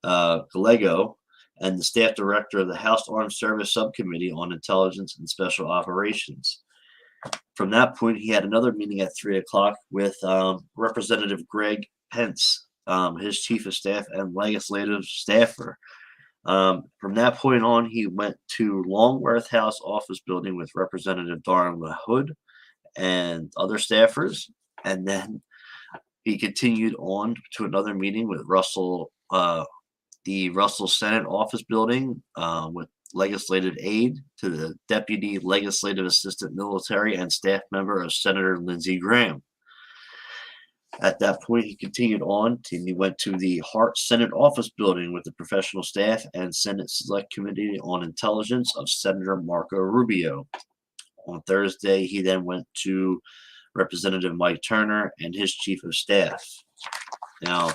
Gallego, and the staff director of the House Armed Service Subcommittee on Intelligence and Special Operations. From that point, he had another meeting at 3 o'clock with Representative Greg Pence, his chief of staff and legislative staffer. From that point on, he went to Longworth House office building with Representative Darla Hood and other staffers. And then he continued on to another meeting with the Russell Senate office building, with legislative aide to the Deputy Legislative Assistant Military and staff member of Senator Lindsey Graham. At that point, he continued on and he went to the Hart Senate office building with the professional staff and Senate Select Committee on Intelligence of Senator Marco Rubio. On Thursday, he then went to Representative Mike Turner and his chief of staff. Now,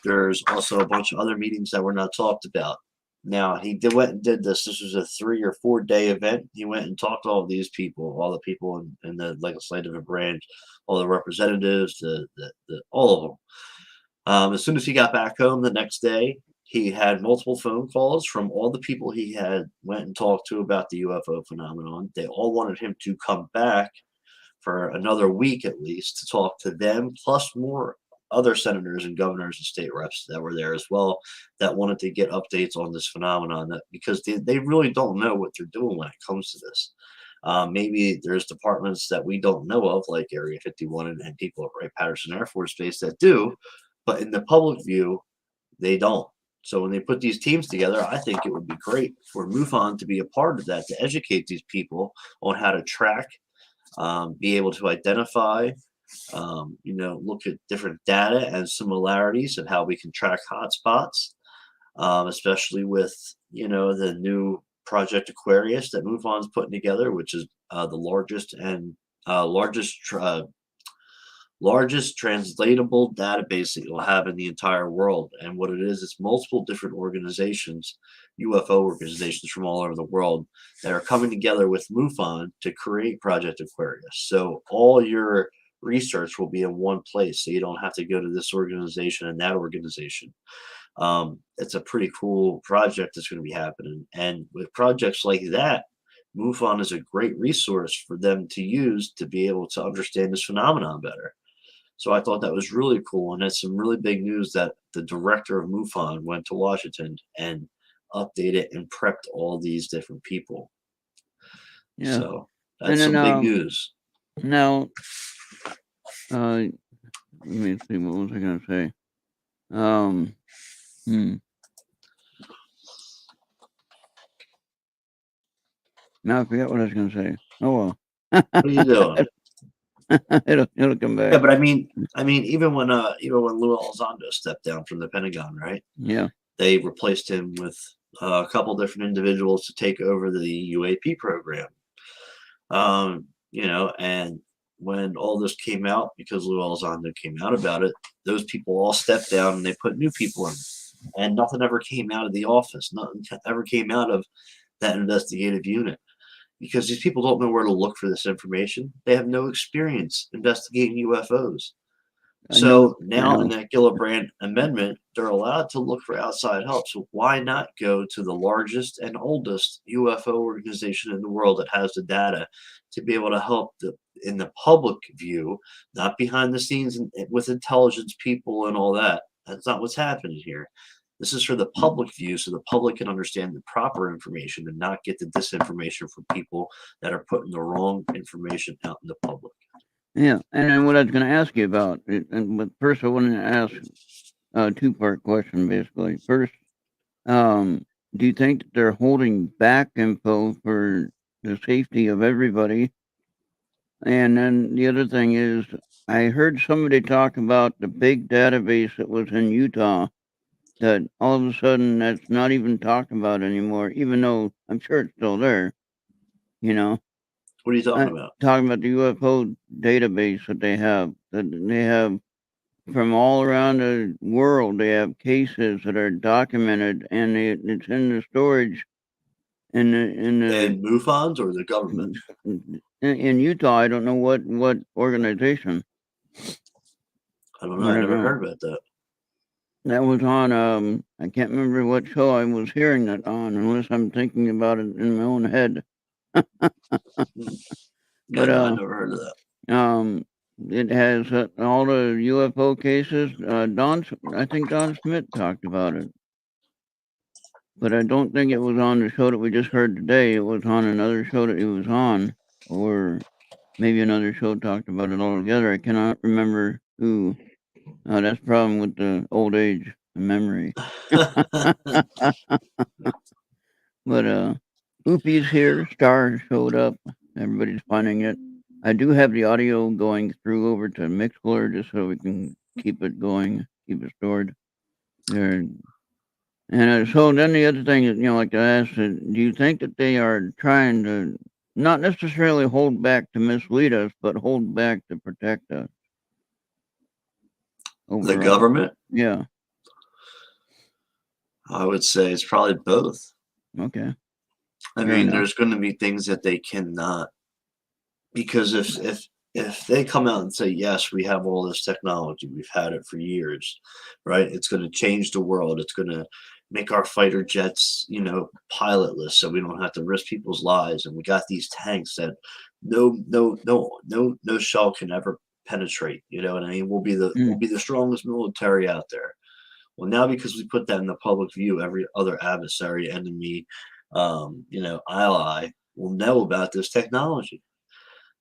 there's also a bunch of other meetings that were not talked about. Now, he went and did this. This was a 3 or 4 day event. He went and talked to all of these people, all the people in the legislative branch, all the representatives, all of them. As soon as he got back home the next day, he had multiple phone calls from all the people he had went and talked to about the UFO phenomenon. They all wanted him to come back for another week at least to talk to them, plus more other senators and governors and state reps that were there as well that wanted to get updates on this phenomenon, because they really don't know what they're doing when it comes to this. Maybe there's departments that we don't know of, like Area 51 and people at Wright-Patterson Air Force Base that do, but in the public view, they don't. So when they put these teams together, I think it would be great for MUFON to be a part of that, to educate these people on how to track, be able to identify, look at different data and similarities of how we can track hotspots, especially with, the new Project Aquarius that MUFON's putting together, which is the largest translatable database that you'll have in the entire world. And what it is, it's multiple different organizations, UFO organizations from all over the world, that are coming together with MUFON to create Project Aquarius. So all your research will be in one place, so you don't have to go to this organization and that organization. It's a pretty cool project that's going to be happening. And with projects like that, MUFON is a great resource for them to use to be able to understand this phenomenon better. So I thought that was really cool. And it's some really big news that the director of MUFON went to Washington and updated and prepped all these different people. Yeah. So that's some big news. Now, let me see, what was I going to say? Now I forget what I was going to say. Oh, well. What are you doing? It'll come Yeah, back. but I mean, even when Lou Elizondo stepped down from the Pentagon, right? Yeah. They replaced him with a couple different individuals to take over the UAP program. You know, and when all this came out, because Lou Elizondo came out about it, those people all stepped down and they put new people in, and nothing ever came out of the office. Nothing ever came out of that investigative unit because these people don't know where to look for this information. They have no experience investigating UFOs. I know. So I now in know. that Gillibrand amendment, they're allowed to look for outside help. So why not go to the largest and oldest UFO organization in the world that has the data to be able to help in the public view, not behind the scenes with intelligence people and all that. That's not what's happening here. This is for the public view so the public can understand the proper information and not get the disinformation from people that are putting the wrong information out in the public. Yeah, and then what I was going to ask you about, but first I wanted to ask a two-part question, basically. First, do you think that they're holding back info for the safety of everybody? And then the other thing is, I heard somebody talk about the big database that was in Utah that all of a sudden that's not even talked about anymore, even though I'm sure it's still there, you know? What are you talking about? Talking about the UFO database that they have from all around the world. They have cases that are documented, and it's in the storage in And MUFONs or the government? in Utah. I don't know what organization. I don't know. I I don't never know. heard about that. That was on. I can't remember what show I was hearing that on, unless I'm thinking about it in my own head. Yeah, But no, I never heard of that. it has all the UFO cases. I think Don Schmidt talked about it, but I don't think it was on the show that we just heard today. It was on another show that he was on, or maybe another show talked about it altogether. I cannot remember who. That's the problem with the old age and memory. But Oopie's here. Star showed up. Everybody's finding it. I do have the audio going through over to Mixler just so we can keep it going, keep it stored there. And so then the other thing is, like I asked, do you think that they are trying to not necessarily hold back to mislead us, but hold back to protect us The overall? government? Yeah. I would say it's probably both. Okay. I Fair mean, enough. there's going to be things that they cannot, because if they come out and say, yes, we have all this technology, we've had it for years, right? It's going to change the world. It's going to make our fighter jets, pilotless, so we don't have to risk people's lives. And we got these tanks that no shell can ever penetrate. You know what I mean? We'll Mm, be the strongest military out there. Well, now because we put that in the public view, every other adversary, enemy, ally will know about this technology.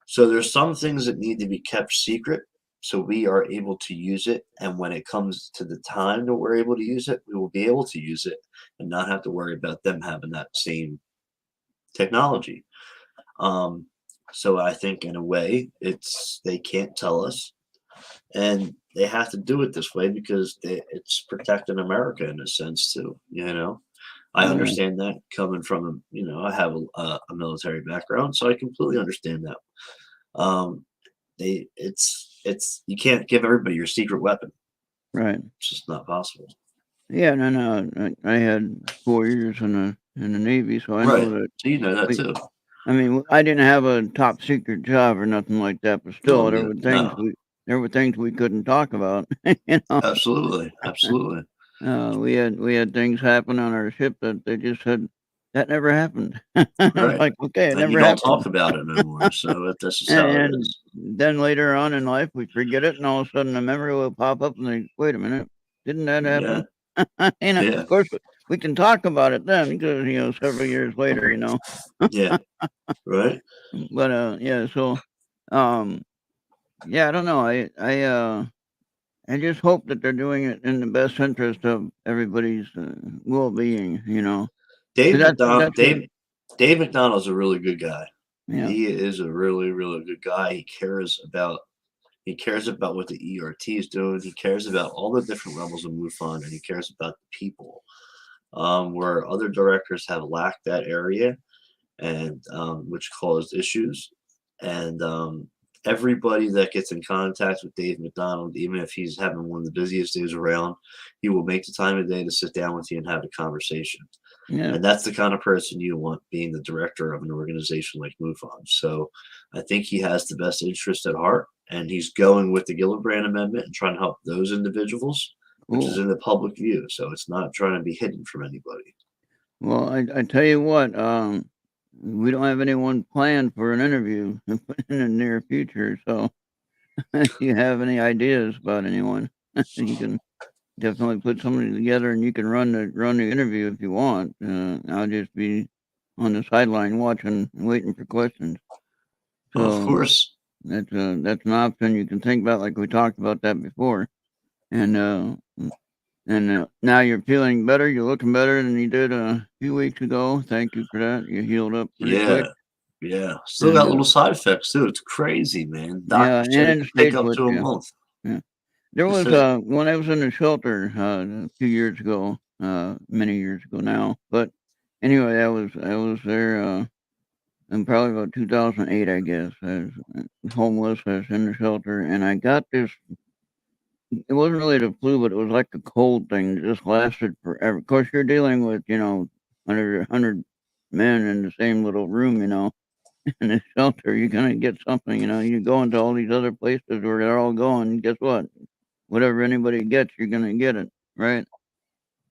So there's some things that need to be kept secret so we are able to use it. And when it comes to the time that we're able to use it, we will be able to use it and not have to worry about them having that same technology. Um, so I think in a way they can't tell us, and they have to do it this way because it's protecting America in a sense too. I right. understand that coming from I have a military background, so I completely understand that. Um, it's you can't give everybody your secret weapon. Right. It's just not possible. Yeah. No. I had 4 years in the Navy, so I know Right. that So you know that we. too. I mean, I didn't have a top secret job or nothing like that, but No, still, no, there were things we couldn't talk about. you know, absolutely, absolutely. we had things happen on our ship that they just said that never happened. It's Right. like, okay, it And you never don't happened. talk about it no more. So this is how it And is. then later on in life, we forget it, and all of a sudden, a memory will pop up, and think, wait a minute, didn't that Yeah. happen? Of Yeah. course, we can talk about it then because several years later. Yeah. Right. But yeah, so um. Yeah, I don't know. I just hope that they're doing it in the best interest of everybody's well-being. 'Cause Dave that's McDonald. what. Dave McDonald's a really good guy. Yeah. He is a really, really good guy. He cares about what the ERT is doing. He cares about all the different levels of MUFON, and he cares about the people. Where other directors have lacked that area, and which caused issues. And everybody that gets in contact with Dave McDonald, even if he's having one of the busiest days around, he will make the time of day to sit down with you and have a conversation. Yeah. And that's the kind of person you want being the director of an organization like MUFON. So I think he has the best interest at heart, and he's going with the Gillibrand Amendment and trying to help those individuals, which is Cool. in the public view. So it's not trying to be hidden from anybody. Well, I tell you what, we don't have anyone planned for an interview in the near future. So if you have any ideas about anyone, you can definitely put somebody together, and you can run the interview if you want. I'll just be on the sideline watching, waiting for questions. Of So course. that's an option you can think about, like we talked about that before. And now you're feeling better. You're looking better than you did a few weeks ago. Thank you for that. You healed up pretty quick. Yeah. Yeah. Still And got little side effects too. It's crazy, man. yeah, Doctor and said it it could take stays up with to a you. month. Yeah. There He was said, when I was in the shelter a few years ago, many years ago now. But anyway, I was there in probably about 2008, I guess. I was homeless. I was in the shelter, and I got this. It wasn't really the flu, but it was like a cold thing that just lasted forever. Of course, you're dealing with 100 men in the same little room, in the shelter. You're gonna get something. You go into all these other places where they're all going. Guess what? Whatever anybody gets, you're gonna get it, right?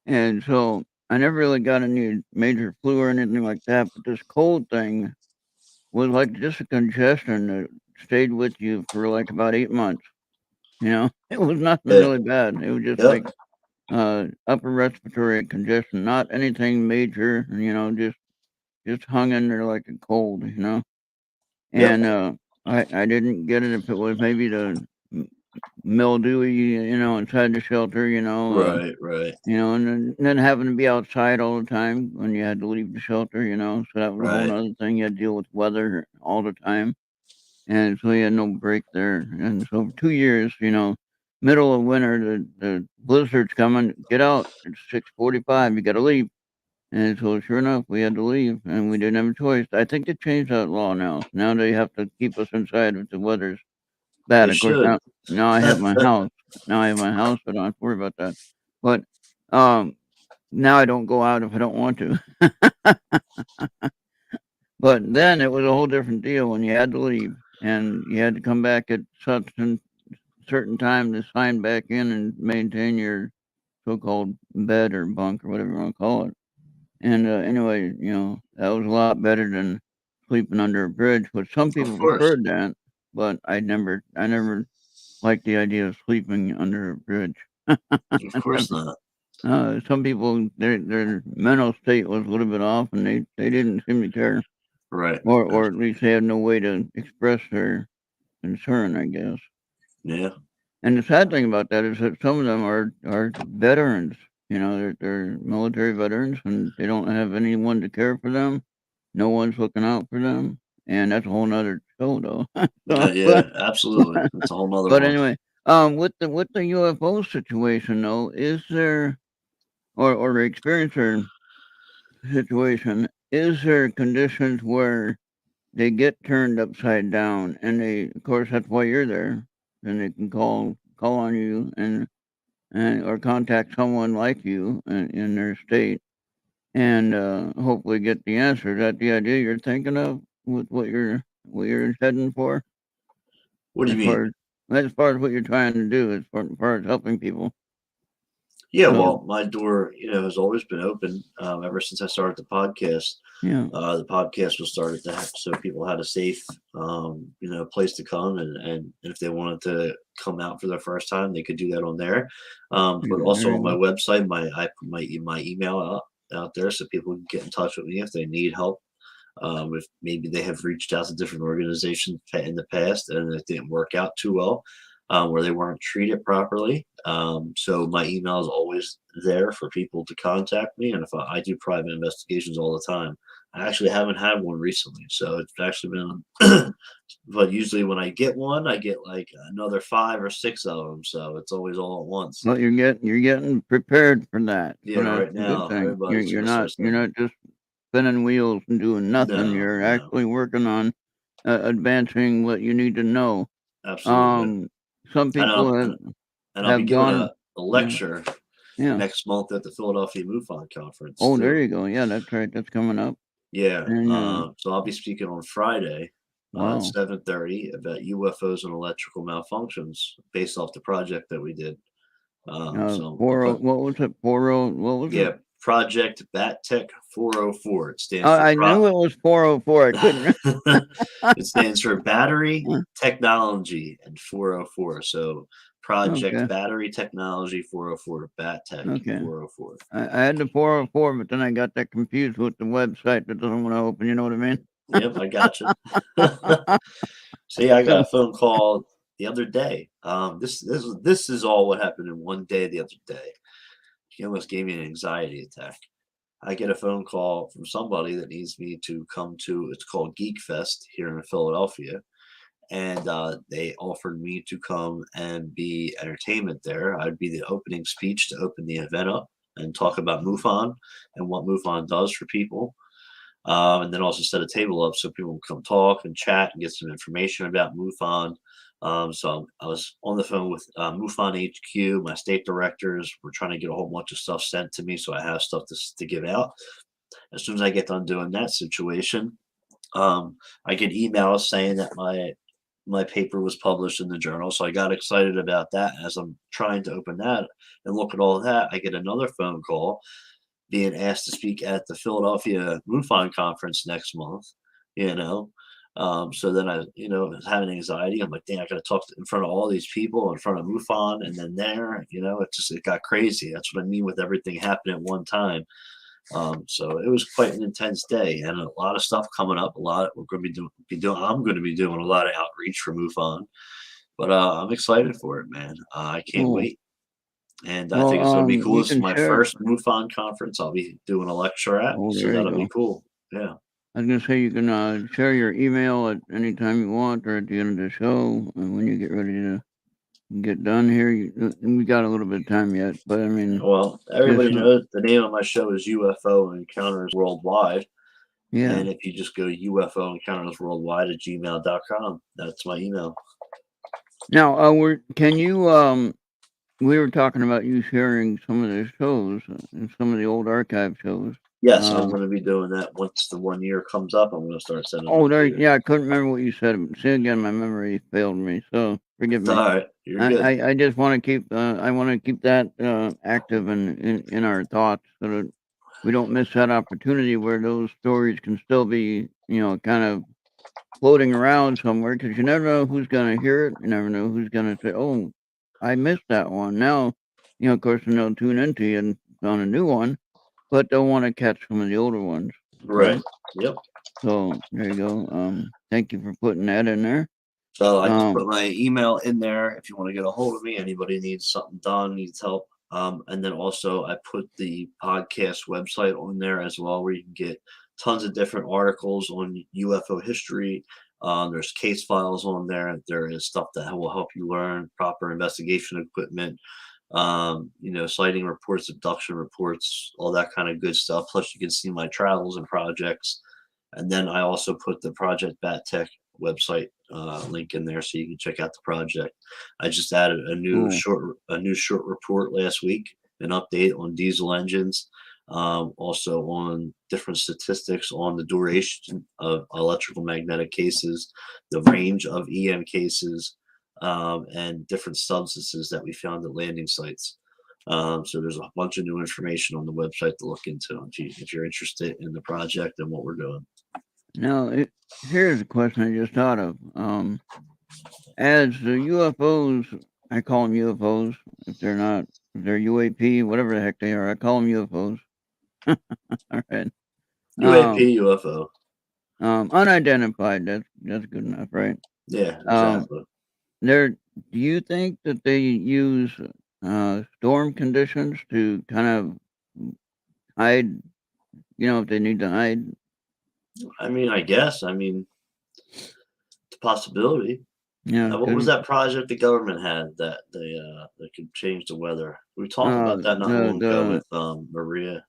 And so I never really got any major flu or anything like that, but this cold thing was like just a congestion that stayed with you for like about 8 months. It was nothing yeah, really bad. It was just yep, like upper respiratory congestion, not anything major. Just hung in there like a cold. yep. And I didn't get it if it was maybe the mildewy, inside the shelter, Right, right, and then having to be outside all the time when you had to leave the shelter, so that was a whole right. other thing. You had to deal with weather all the time, and so you had no break there. And so for 2 years, middle of winter, the blizzard's coming. Get out! It's 6:45. You got to leave. And so sure enough, we had to leave, and we didn't have a choice. I think they changed that law now. Now they have to keep us inside if the weather's bad. They Of course, should. now I have my house. Now I have my house, so I don't have to worry about that. But um, now I don't go out if I don't want to. But then it was a whole different deal when you had to leave, and you had to come back at such and certain time to sign back in and maintain your so-called bed or bunk or whatever you want to call it. And anyway, that was a lot better than sleeping under a bridge, which some Of people course. preferred that, but I never liked the idea of sleeping under a bridge. Of course not. Some people, their mental state was a little bit off, and they didn't seem to care, Right. or at least they had no way to express their concern, I guess. Yeah. And the sad thing about that is that some of them are veterans. They're military veterans, and they don't have anyone to care for them. No one's looking out for them, and that's a whole nother show, though. So, Yeah, absolutely. That's a whole nother but one. anyway, with the UFO situation, though, is there or the experiencer situation, is there conditions where they get turned upside down, and of course, that's why you're there, and they can call on you and or contact someone like you in their state and hopefully get the answer. Is that the idea you're thinking of with what you're heading for What do as you far mean? as what you're trying to do as far as helping people? Yeah, So well, my door, has always been open ever since I started the podcast. yeah, The podcast was started to have so people had a safe, place to come, and if they wanted to come out for their first time, they could do that on there. But there also on you my go. website, I put my email out there so people can get in touch with me if they need help. If maybe they have reached out to different organizations in the past and it didn't work out too well, where they weren't treated properly. So my email is always there for people to contact me. And if I do private investigations all the time, I actually haven't had one recently, so it's actually been. But usually when I get one, I get like another 5 or 6 of them, so it's always all at once. Well, you're getting prepared for that, so Yeah, that's right a good now thing. You're everybody's you're just so not you're excited. not just spinning wheels and doing nothing. No, You're no, actually working on advancing what you need to know. absolutely. Um, some And people I'll have and, and I'll be have giving gone. a Yeah, lecture yeah. next month at the Philadelphia MUFON conference Oh, there too. you go. Yeah, that's right. That's coming up. Yeah, And so I'll be speaking on Friday at wow. 7:30 about UFOs and electrical malfunctions based off the project that we did. So I'm 40, putting, what was it? 40, what was it? yeah, Project BatTech 404. It stands for I knew it was 404. I couldn't. it stands for Battery Technology and 404. So Project Okay, Battery Technology 404, BatTech okay. 404. I had the 404, but then I got that confused with the website that doesn't want to open. You know what I mean? Yep, I got you. So yeah, I got a phone call the other day. This is all what happened in one day the other day. He almost gave me an anxiety attack. I get a phone call from somebody that needs me to come to. It's called Geek Fest here in Philadelphia, and they offered me to come and be entertainment there. I'd be the opening speech to open the event up and talk about MUFON and what MUFON does for people. And then also set a table up so people can come talk and chat and get some information about MUFON. So I was on the phone with MUFON HQ, my state directors. We're trying to get a whole bunch of stuff sent to me so I have stuff to give out. As soon as I get done doing that situation, I get emails saying that my paper was published in the journal. So I got excited about that. As I'm trying to open that and look at all of that, I get another phone call being asked to speak at the Philadelphia MUFON conference next month, you know. So then I, was having anxiety. I'm like, dang, I got to talk in front of all these people in front of MUFON and then there, it got crazy. That's what I mean with everything happening at one time. So it was quite an intense day and a lot of stuff coming up. A lot we're going to be doing. I'm going to be doing a lot of outreach for MUFON, but I'm excited for it, man. I can't Cool. wait. And I Well, think it's going to be cool. you This is can my share. first MUFON conference I'll be doing a lecture at, Oh, so there you that'll be go. cool. Yeah. I was gonna say you can share your email at any time you want or at the end of the show, and when you get ready to get done here. We got a little bit of time yet, but I mean, Well, just everybody knows the name of my show is UFO Encounters Worldwide. yeah. And if you just go UFO Encounters Worldwide at gmail.com, that's my email. Now, can you we were talking about you sharing some of the shows and some of the old archive shows. Yes, I'm going to be doing that once the 1 year comes up. I'm going to start sending Oh, them there. to you. Yeah, I couldn't remember what you said. Say again. My memory failed me, so forgive All me. right, you're I, good. I, I just want to keep. I want to keep that active and in our thoughts, so that we don't miss that opportunity where those stories can still be, kind of floating around somewhere. Because you never know who's going to hear it. You never know who's going to say, "Oh, I missed that one." Now, of course, they'll tune into you and on a new one, but they'll want to catch some of the older ones, Right. right? Yep. So there you go. Thank you for putting that in there. So I just Um, put my email in there if you want to get a hold of me. Anybody needs something done, needs help. And then also I put the podcast website on there as well, where you can get tons of different articles on UFO history. There's case files on there. There is stuff that will help you learn proper investigation equipment, sighting reports, abduction reports, all that kind of good stuff. Plus, you can see my travels and projects. And then I also put the Project Bat Tech website link in there so you can check out the project. I just added cool. a new short report last week, an update on diesel engines, also on different statistics on the duration of electrical magnetic cases, the range of EM cases, and different substances that we found at landing sites. So there's a bunch of new information on the website to look into if you're interested in the project and what we're doing. Now, here's a question I just thought of. As the UFOs, I call them UFOs. If they're not, if they're UAP, whatever the heck they are, I call them UFOs. All right. Um, UAP, UFO. Unidentified. That's good enough, right? Yeah, Um, exactly. there. Do you think that they use storm conditions to kind of hide? If they need to hide. I mean, I guess. I mean, it's a possibility. Yeah, What was 'cause, that project the government had that could change the weather? We talked about that not long ago the with Maria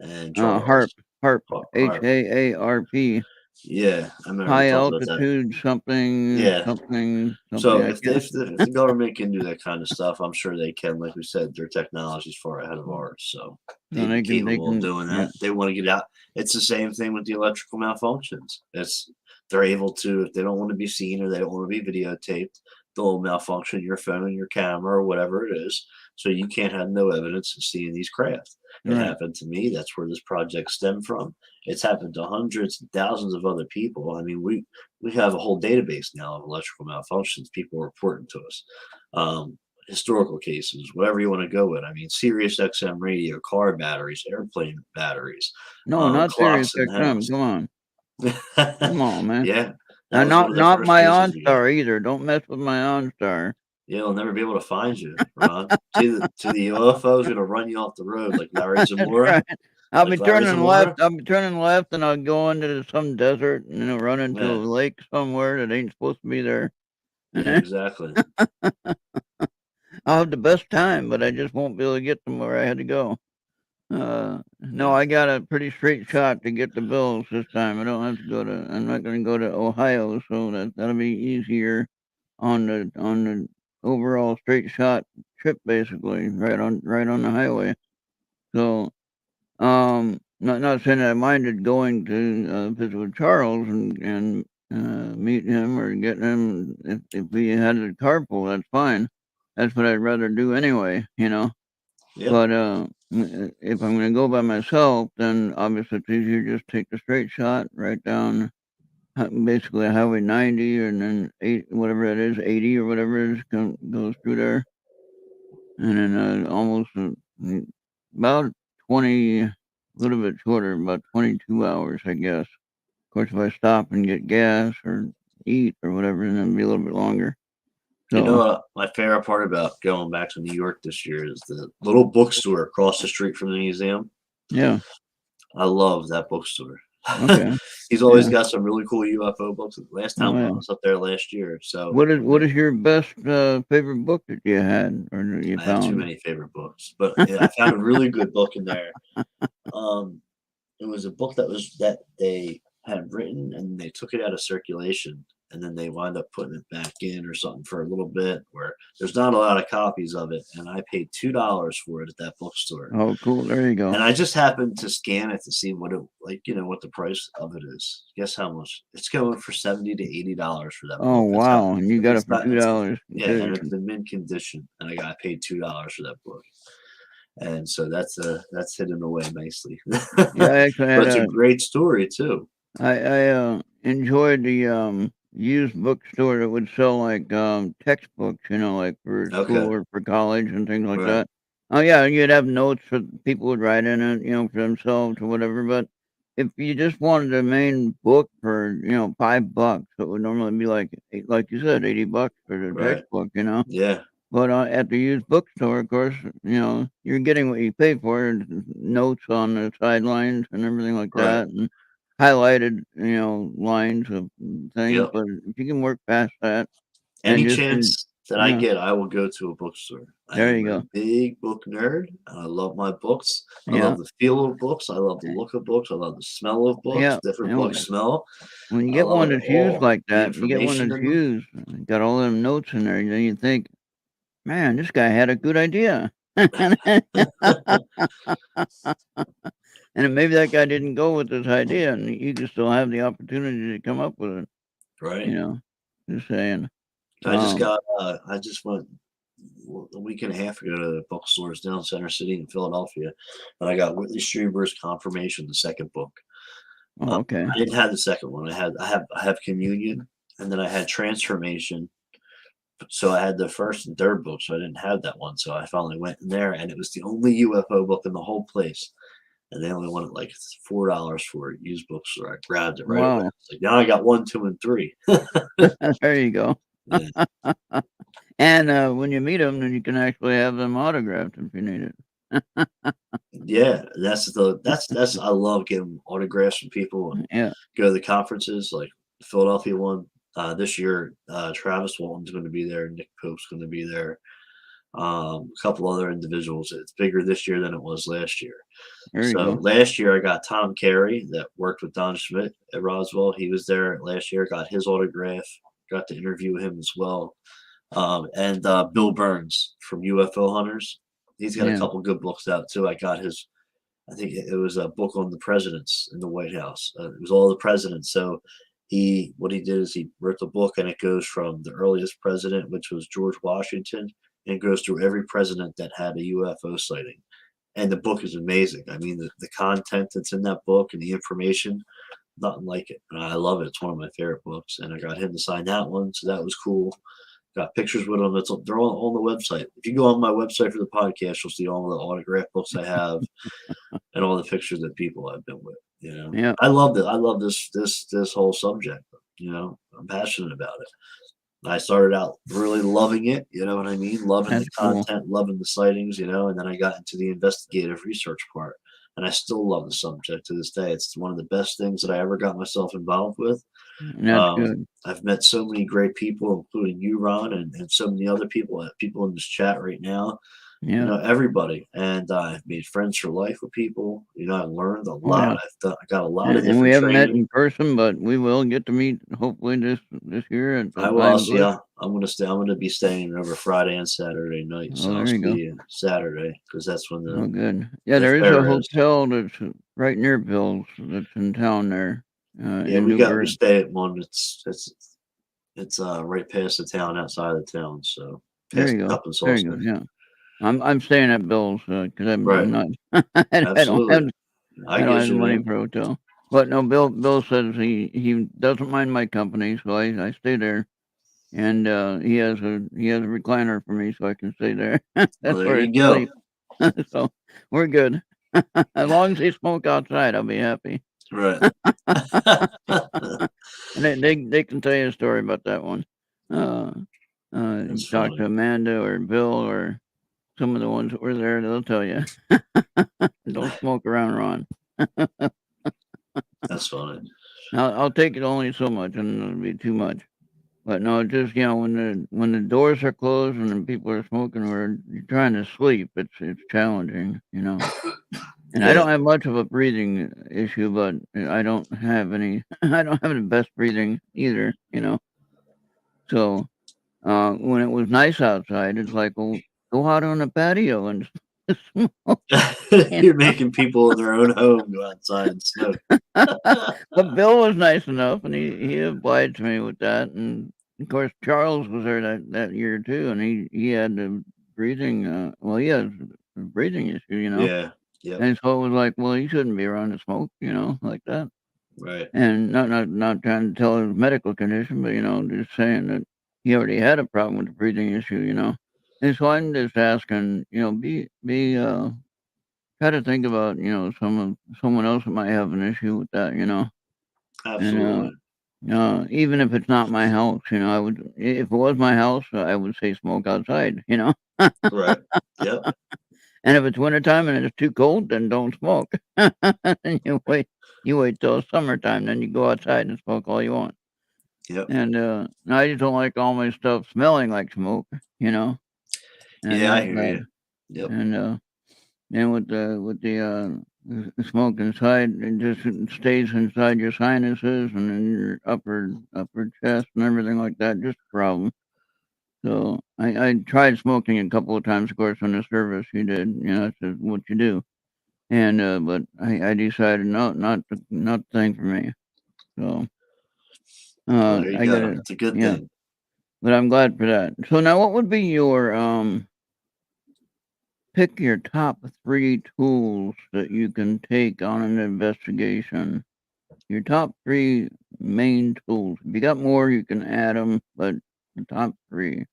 and HARP, Charles. HARP, Harp. HAARP, Yeah, I remember we high talked about that. altitude something, Yeah. something, something. So I can't. if the government can do that kind of stuff, I'm sure they can. Like we said, their technology is far ahead of ours, so No, they'd be they capable of can, doing yeah, that. They want to get out. It's the same thing with the electrical malfunctions. It's they're able to if they don't want to be seen or they don't want to be videotaped, they'll malfunction your phone, your camera, or whatever it is, so you can't have no evidence of seeing these craft. It right, happened to me. That's where this project stemmed from. It's happened to hundreds and thousands of other people. I mean, we have a whole database now of electrical malfunctions people reporting to us. Historical cases, whatever you want to go with. I mean, Sirius XM radio, car batteries, airplane batteries, no, not Sirius clocks in the XM. house. Come on, man. Yeah, that was one of the Not first my cases we got. OnStar either. Don't mess with my OnStar. Yeah, they'll never be able to find you, Ron. To the UFOs, gonna run you off the road That's right. Like Larry Zamora. I'll be turning left, and I'll go into some desert, and run into a Yeah, lake somewhere that ain't supposed to be there. yeah, exactly. I'll have the best time, but I just won't be able to get to where I had to go. No, Yeah, I got a pretty straight shot to get the bills this time. I don't have to go to. I'm not going to go to Ohio, so that'll be easier on the overall straight shot trip, basically, right on the highway. So, not saying that I minded going to visit with Charles and meet him or get him if we had a carpool. That's fine. That's what I'd rather do anyway. yep. But if I'm gonna go by myself, then obviously it's easier just take the straight shot right down, basically Highway 90, and then whatever it is, 80 or whatever it is, goes through there, and then almost about 20, a little bit shorter, about 22 hours, I guess. Of course, if I stop and get gas or eat or whatever, then it'll be a little bit longer. You know So what? My favorite part about going back to New York this year is the little bookstore across the street from the museum. yeah, I love that bookstore. okay, He's always yeah, got some really cool UFO books. Last oh time I yeah. was up there last year, so What is your best favorite book that you had or that you I have too found? many favorite books. But yeah, I found a really good book in there. Um, it was a book that they had written and they took it out of circulation and then they wind up putting it back in or something for a little bit where there's not a lot of copies of it. And I paid $2 for it at that bookstore. Oh, cool. There you go. And I just happened to scan it to see what it like, what the price of it is. Guess how much? It's going for $70 to $80 for that Oh, book. That's how wow. And you got it it's for not it's $2. yeah, and it's in mint condition. And I paid $2 for that book. And so that's hidden away nicely. Yeah, I But actually had it's a great story too. I enjoyed the used bookstore that would sell like textbooks, like for school Okay. or for college and things like Right. that. Oh yeah, you'd have notes for people would write in it, for themselves or whatever. But if you just wanted the main book for, $5, it would normally be like you said, $80 for the Right. textbook. Yeah. But at the used bookstore, of course, you're getting what you pay for, notes on the sidelines and everything like Right. that, and highlighted, lines of things. Yep. But if you can work past that and Any just, chance that I yeah, get, I will go to a bookstore. I there am you a go. big book nerd, and I love my books. I Yeah, love the feel of books. I love the look of books. I love the smell of books. yeah. Different And books smell. when you I get love one it that's used all. like The that, you get one information that's in them. used, got all them notes in there, then you think, man, this guy had a good idea. And maybe that guy didn't go with this idea, and you can still have the opportunity to come up with it. You Right. know, just saying. I Um, I just went a week and a half ago to the bookstores down Center City in Philadelphia, and I got Whitley Strieber's Confirmation, the second book. oh, okay. I didn't have the second one. I have Communion, and then I had Transformation. So I had the first and third book, so I didn't have that one. So I finally went in there, and it was the only UFO book in the whole place. And they only wanted like $4 for it, used books, so I grabbed it right away. Wow. It's like now I got one, two, and three. There you go. Yeah. And when you meet them, then you can actually have them autographed if you need it. Yeah, that's I love getting autographs from people and Yeah, go to the conferences like the Philadelphia one. This year, Travis Walton's going to be there, Nick Pope's going to be there, a couple other individuals. It's bigger this year than it was last year. there you So go. last year I got Tom Carey that worked with Don Schmidt at Roswell. He was there last year. Got his autograph. Got to interview him as well. And Bill Burns from UFO Hunters. He's got a Yeah, couple good books out too. I got his. I think it was a book on the presidents in the White House. It was all the presidents. So what he did is he wrote the book, and it goes from the earliest president, which was George Washington, and goes through every president that had a UFO sighting. And the book is amazing. I mean, the content that's in that book and the information, nothing like it. And I love it. It's one of my favorite books. And I got him to sign that one, so that was cool. Got pictures with them. They're all on the website. If you go on my website for the podcast, you'll see all the autograph books I have and all the pictures that people I've been with. yeah, I love it. I love this whole subject. I'm passionate about it. I started out really loving it. You know what I mean? Loving the that's cool. content, loving the sightings. And then I got into the investigative research part, and I still love the subject to this day. It's one of the best things that I ever got myself involved with. That's good. I've met so many great people, including you, Ron, and so many other people in this chat right now. Yeah. Everybody, and I've made friends for life with people. I've learned a Oh yeah. lot. I got a lot of And we different haven't met training. in person, but we will get to meet hopefully this year at the I will. I'll Pine see. Bush. I'm gonna stay. I'm gonna be staying over Friday and Saturday night, Oh, so I'll there you see go. you Saturday because that's when Oh, good. Yeah, the there is a fair is. hotel that's right near Bill's that's in town there, Yeah, in we Newburgh. stay at one. It's right past the town, outside of the town, so There past you the go. cup and There sauce. you go. Yeah, I'm staying at Bill's because I'm Right. not. I don't have Absolutely. I I don't get have the you, money man. for a hotel. But no, Bill says he doesn't mind my company, so I stay there. And he has a recliner for me, so I can stay there. Well, That's there where I you go. sleep. So we're good. As long as they smoke outside, I'll be happy. Right. And they can tell you a story about that one. Uh, That's talk to funny. Amanda or Bill or some of the ones that were there. They'll tell you. Don't smoke around Ron. That's funny. I'll take it only so much, and it'll be too much. But no, just when the doors are closed and the people are smoking, or you're trying to sleep, it's challenging. And I Yeah. don't have much of a breathing issue, but I don't have any. I don't have the best breathing either. So when it was nice outside, it's like, well, go out on the patio and smoke. You're making people in their own home go outside and smoke. But Bill was nice enough, and he obliged me with that. And of course, Charles was there that year too, and he had the breathing. Well, he has a breathing issue. Yeah. Yep. And so it was like, well, he shouldn't be around the smoke, like that. Right. And not trying to tell his medical condition, but just saying that he already had a problem with the breathing issue. And so I'm just asking, be try to think about someone else that might have an issue with that. And Absolutely. even if it's not my house, I would, if it was my house, I would say smoke outside. Right. Yep. And if it's wintertime and it's too cold, then don't smoke. And you wait till summertime, then you go outside and smoke all you want. Yep. And I just don't like all my stuff smelling like smoke, and Yeah, I that's hear bad. you. Yep. And with the smoke inside, it just stays inside your sinuses and in your upper chest and everything like that. Just a problem. So I tried smoking a couple of times, of course, on the service. You did, that's just what you do. And but I decided no, not the thing for me. So Well, there you I got go. it. It's a good Yeah, thing. but I'm glad for that. So now, what would be your pick your top 3 tools that you can take on an investigation? Your top 3 main tools. If you got more, you can add them, but the top 3.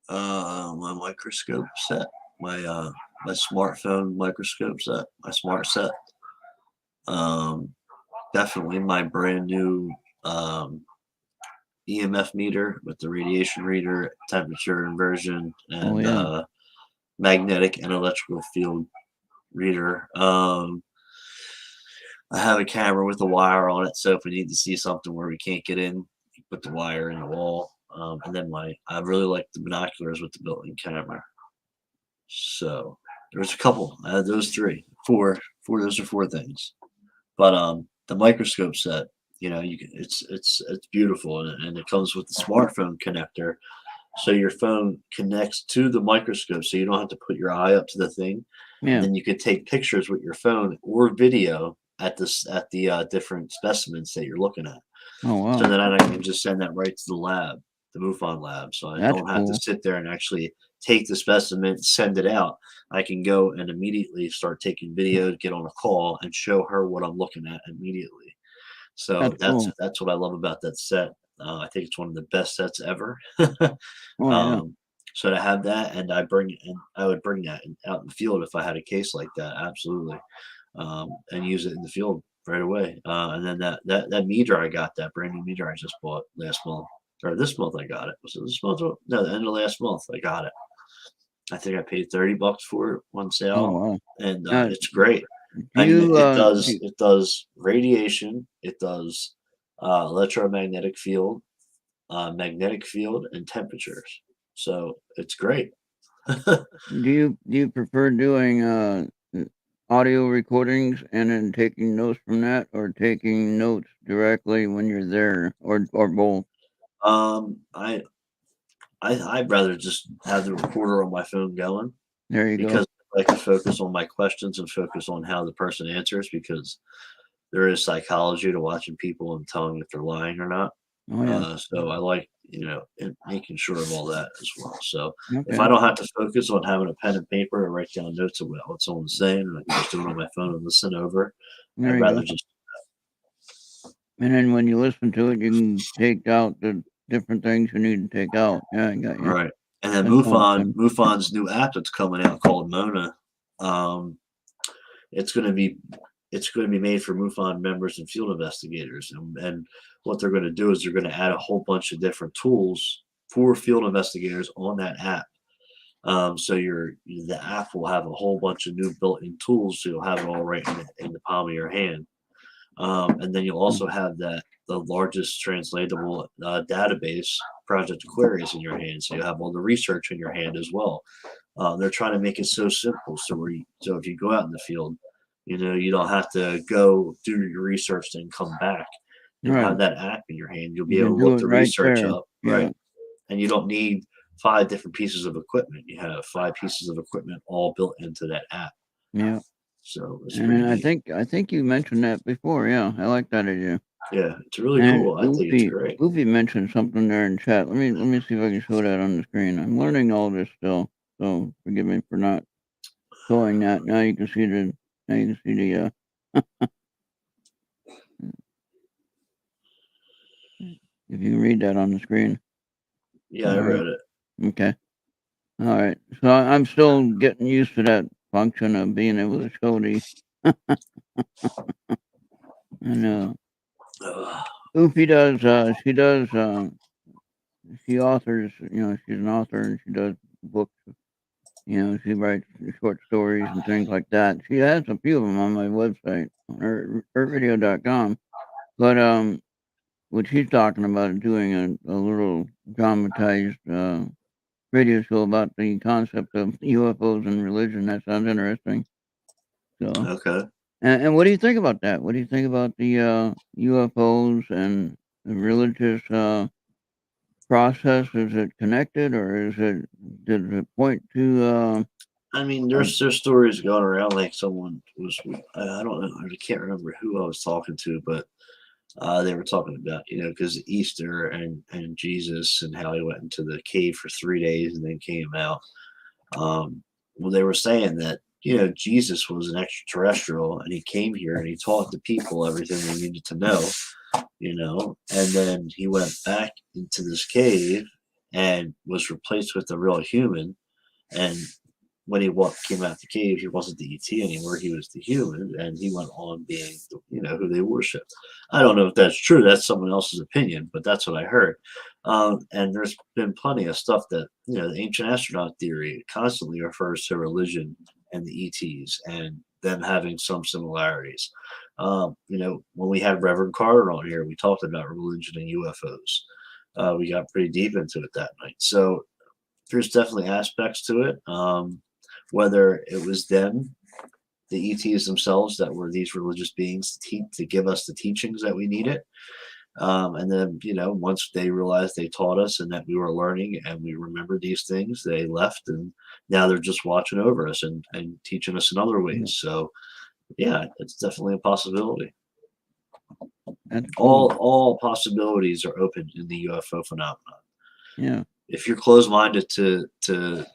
My microscope set, my smartphone microscope set, my smart set. Um, Definitely my brand new EMF meter with the radiation reader, temperature inversion, Oh and yeah, magnetic and electrical field reader. I have a camera with a wire on it, so if we need to see something where we can't get in, you put the wire in the wall. And then I really like the binoculars with the built-in camera. So there's a couple. I had those four. Those are four things. But the microscope set, it's beautiful, and it comes with the smartphone connector, so your phone connects to the microscope, so you don't have to put your eye up to the thing, and Yeah. then you could take pictures with your phone or video at the different specimens that you're looking at. Oh, So wow. then I can just send that right to the lab, the MUFON lab. So I That's don't have to cool. sit there and actually take the specimen, send it out. I can go and immediately start taking video, get on a call, and show her what I'm looking at immediately. So That's that's cool. that's what I love about that set. I think it's one of the best sets ever. Oh, yeah. um, so to have that, and I would bring that out in the field if I had a case like that, absolutely, and use it in the field right away. And then that meter I got, that brand new meter I just bought last month, or this month I got it. Was it this month? No, the end of last month I got it. I think I paid $30 for it on Oh, sale, wow. and Now, it's great. do And you, it do does it does radiation, it does electromagnetic field, magnetic field, and temperatures. So it's great. do you prefer doing, audio recordings and then taking notes from that, or taking notes directly when you're there, or both? um, I, I'd rather just have the recorder on my phone going, There you go. because I like to focus on my questions and focus on how the person answers, because there is psychology to watching people and telling if they're lying or not. Oh, yeah. So I like, making sure of all that as well. So if I Okay. don't have to focus on having a pen and paper or write down notes about what someone's saying, and I can just do it on my phone and listen over, There I'd you rather go. just And then when you listen to it, you can take out the different things you need to take out. Yeah, I got you. right. And then That sounds good. MUFON's new app that's coming out called Mona. Um, it's going to be it's going to be made for MUFON members and field investigators. And what they're going to do is they're going to add a whole bunch of different tools for field investigators on that app. So the app will have a whole bunch of new built-in tools, so you'll have it all right in the palm of your hand. And then you'll Mm. also have the largest translatable database, Project Aquarius, in your hand. So you have all the research in your hand as well. They're trying to make it so simple, so if you go out in the field, you don't have to go do your research then come back. You'll Right. have that app in your hand. You'll You be able can to do look it the right research there. up, Yeah. right? And you don't need five different pieces of equipment. You have five pieces of equipment all built into that app. Yeah. So it's And pretty then I neat. think I think you mentioned that before. Yeah, I like that idea. Yeah, it's really And cool. I think it's great. Oofy mentioned something there in chat. Let me see if I can show that on the screen. I'm learning all this still, so forgive me for not showing that. Now you can see the if you can read that on the screen. Yeah, All I right. read it. Okay. All right. So I'm still getting used to that function of being able to show the. And Ugh. Oofy does. She does. She authors. She's an author and she does books. She writes short stories and things like that. She has a few of them on my website, ertradio.com. But what she's talking about is doing a little dramatized radio show about the concept of UFOs and religion. That sounds interesting. So, Okay. and what do you think about that? What do you think about the UFOs and the religious process? Is it connected, or does it point to I mean, uh, there's stories going around like someone was. I don't know. I can't remember who I was talking to, but they were talking about, because Easter and Jesus and how he went into the cave for 3 days and then came out. Well, they were saying that, Jesus was an extraterrestrial and he came here and he taught the people everything they needed to know, and then he went back into this cave and was replaced with a real human. And when came out the cave, he wasn't the ET anymore. He was the human, and he went on being, who they worshipped. I don't know if that's true. That's someone else's opinion, but that's what I heard. And there's been plenty of stuff that, the ancient astronaut theory constantly refers to religion and the ETs and them having some similarities. When we had Reverend Carter on here, we talked about religion and UFOs. We got pretty deep into it that night. So there's definitely aspects to it. Whether it was them, the ETs themselves, that were these religious beings to give us the teachings that we needed, and then, once they realized they taught us and that we were learning and we remembered these things, they left and now they're just watching over us and teaching us in other Yeah, ways. So, yeah, it's definitely a possibility. that's cool. All possibilities are open in the UFO phenomenon. Yeah, If you're closed minded to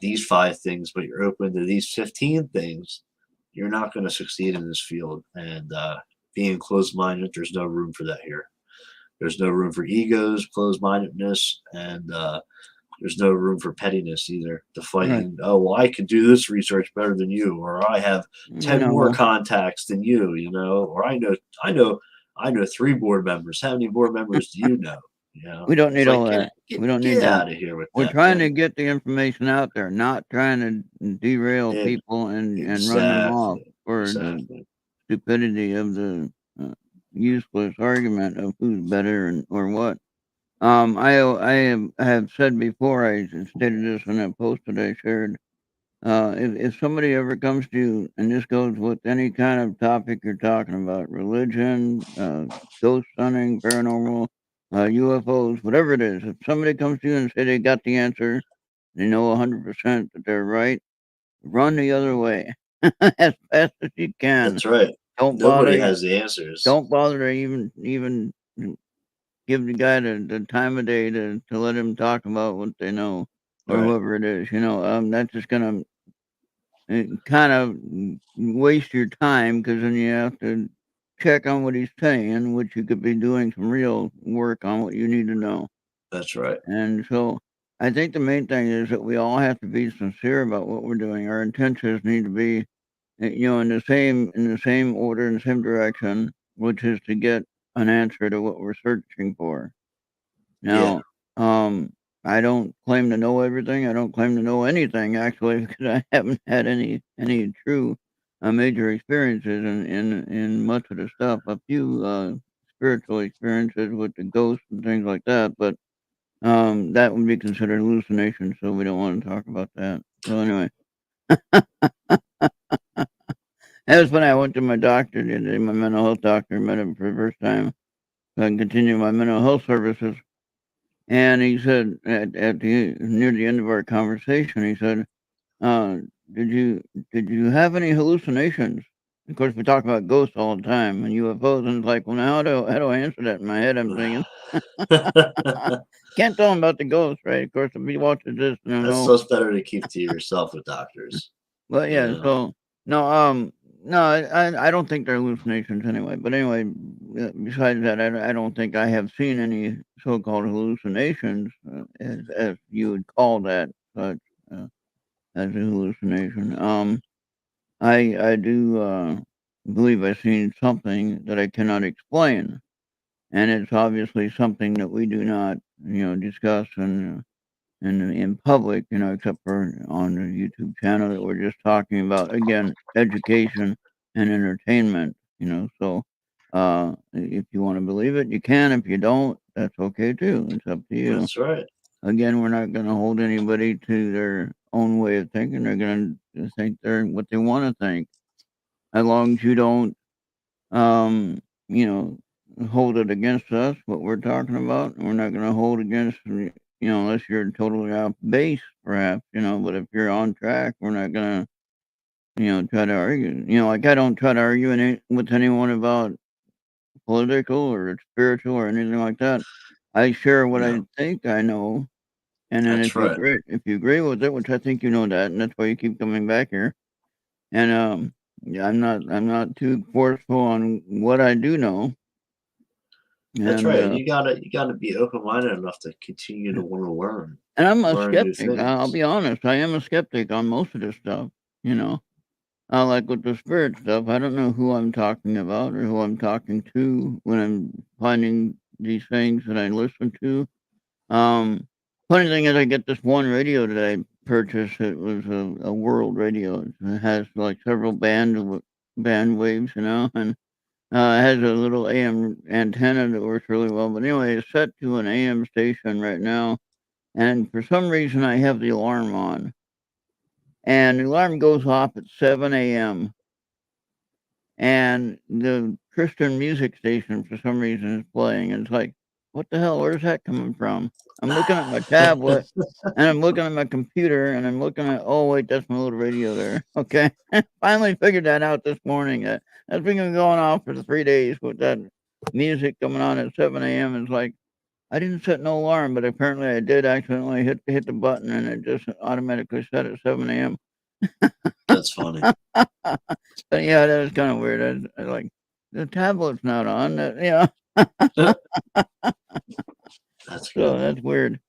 these five things, but you're open to these 15 things, you're not going to succeed in this field. And being closed minded, there's no room for that here. There's no room for egos, closed mindedness, and there's no room for pettiness either. The right. fighting, oh, well, I can do this research better than you, or I have 10 more No, contacts than you, or I know three board members. How many board members do you know? we don't It's need like all that. We don't need get that. out of here with We're that, trying to man. get the information out there, not trying to derail It, people and run them off exactly. for the Exactly. stupidity of the useless argument of who's better and or what. I have said before, I stated this in a post that I shared. If somebody ever comes to you, and this goes with any kind of topic you're talking about, religion, ghost hunting, paranormal, UFOs, whatever it is, if somebody comes to you and say they got the answer, they know 100% that they're right, run the other way as fast as you can. That's right. Don't Nobody bother. has the answers. Don't bother to even give the guy the time of day to let him talk about what they know or Right. whoever it is. That's just gonna kind of waste your time because then you have to check on what he's saying, which you could be doing some real work on what you need to know. That's right. And so I think the main thing is that we all have to be sincere about what we're doing. Our intentions need to be, in the same order, in the same direction, which is to get an answer to what we're searching for. Yeah. Now, um, I don't claim to know everything. I don't claim to know anything actually because I haven't had any true major experiences in much of the stuff. A few spiritual experiences with the ghosts and things like that, but that would be considered hallucination, so we don't want to talk about that. So anyway, that was when I went to my doctor the other day, my mental health doctor, met him for the first time so I can continue my mental health services. And he said at the near the end of our conversation, he said, uh, "Did you have any hallucinations?" Of course, we talk about ghosts all the time and UFOs, and it's like, well, now how do I answer that in my head? I'm thinking, can't tell him about the ghosts, right? Of course, if he watches this, they'll That's know. so it's better to keep to yourself with doctors. But You yeah, know? so no, no, I don't think they're hallucinations anyway. But anyway, besides that, I don't think I have seen any so-called hallucinations, as you would call that, such as a hallucination. I do believe I've seen something that I cannot explain, and it's obviously something that we do not, discuss in public, except for on the YouTube channel that we're just talking about. Again, education and entertainment. So if you want to believe it, you can. If you don't, that's okay too. It's up to you. That's right. Again, we're not going to hold anybody to their own way of thinking. They're going to think they're what they want to think, as long as you don't, um, you know, hold it against us, what we're talking about. We're not going to hold against, unless you're totally off base, perhaps, but if you're on track, we're not going to, try to argue. Like I don't try to argue with anyone about political or spiritual or anything like that. I share what I No, think I know. And then that's right. if you agree with it, which I think you know that, and that's why you keep coming back here. And yeah, I'm not too forceful on what I do know. That's And right. And you gotta be open minded enough to continue to want to and I'm a learn new skeptic. I'll things. be honest. I am a skeptic on most of this stuff. You know, like with the spirit stuff. I don't know who I'm talking about or who I'm talking to when I'm finding these things that I listen to. Um, Funny thing is, I get this one radio that I purchased. It was a world radio. It has like several band waves, and it has a little AM antenna that works really well. But anyway, it's set to an AM station right now, and for some reason, I have the alarm on, and the alarm goes off at 7 a.m. and the Christian music station for some reason is playing. And it's like, what the hell? Where's that coming from? I'm looking at my tablet and I'm looking at my computer and I'm looking at, oh, wait, that's my little radio there. Okay. Finally figured that out this morning. That's been going on for 3 days with that music coming on at 7 a.m. It's like, I didn't set no alarm, but apparently I did accidentally hit the button and it just automatically set at 7 a.m. That's funny. But yeah, that was kind of weird. I like the tablet's not on. That's So good. that's weird.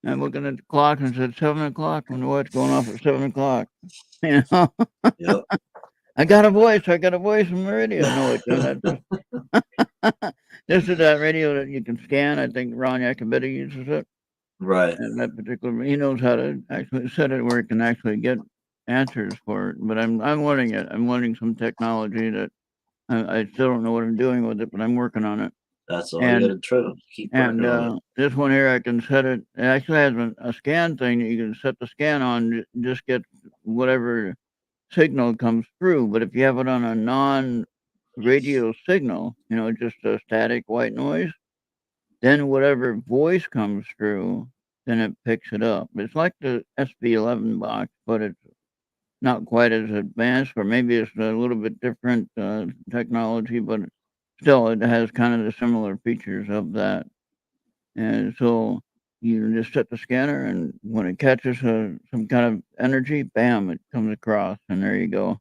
I'm looking at the clock and it said 7 o'clock. I wonder what's going off at 7 o'clock. You know, Yep. I got a voice. I got a voice on the radio. No, it doesn't. This is that radio that you can scan. I think Ron Yacobetti uses it. Right. And that particular, he knows how to actually set it where it can actually get answers for it. But I'm learning it. I'm learning some technology that I still don't know what I'm doing with it, but I'm working on it. That's all you And got to try. Keep and working on it. this one here, I can set it. It actually has a scan thing that you can set the scan on. Just get whatever signal comes through. But if you have it on a non-radio signal, just a static white noise, then whatever voice comes through, then it picks it up. It's like the SB11 box, but it's not quite as advanced, or maybe it's a little bit different technology, but still it has kind of the similar features of that. And so you just set the scanner, and when it catches some kind of energy, bam, it comes across, and there you go.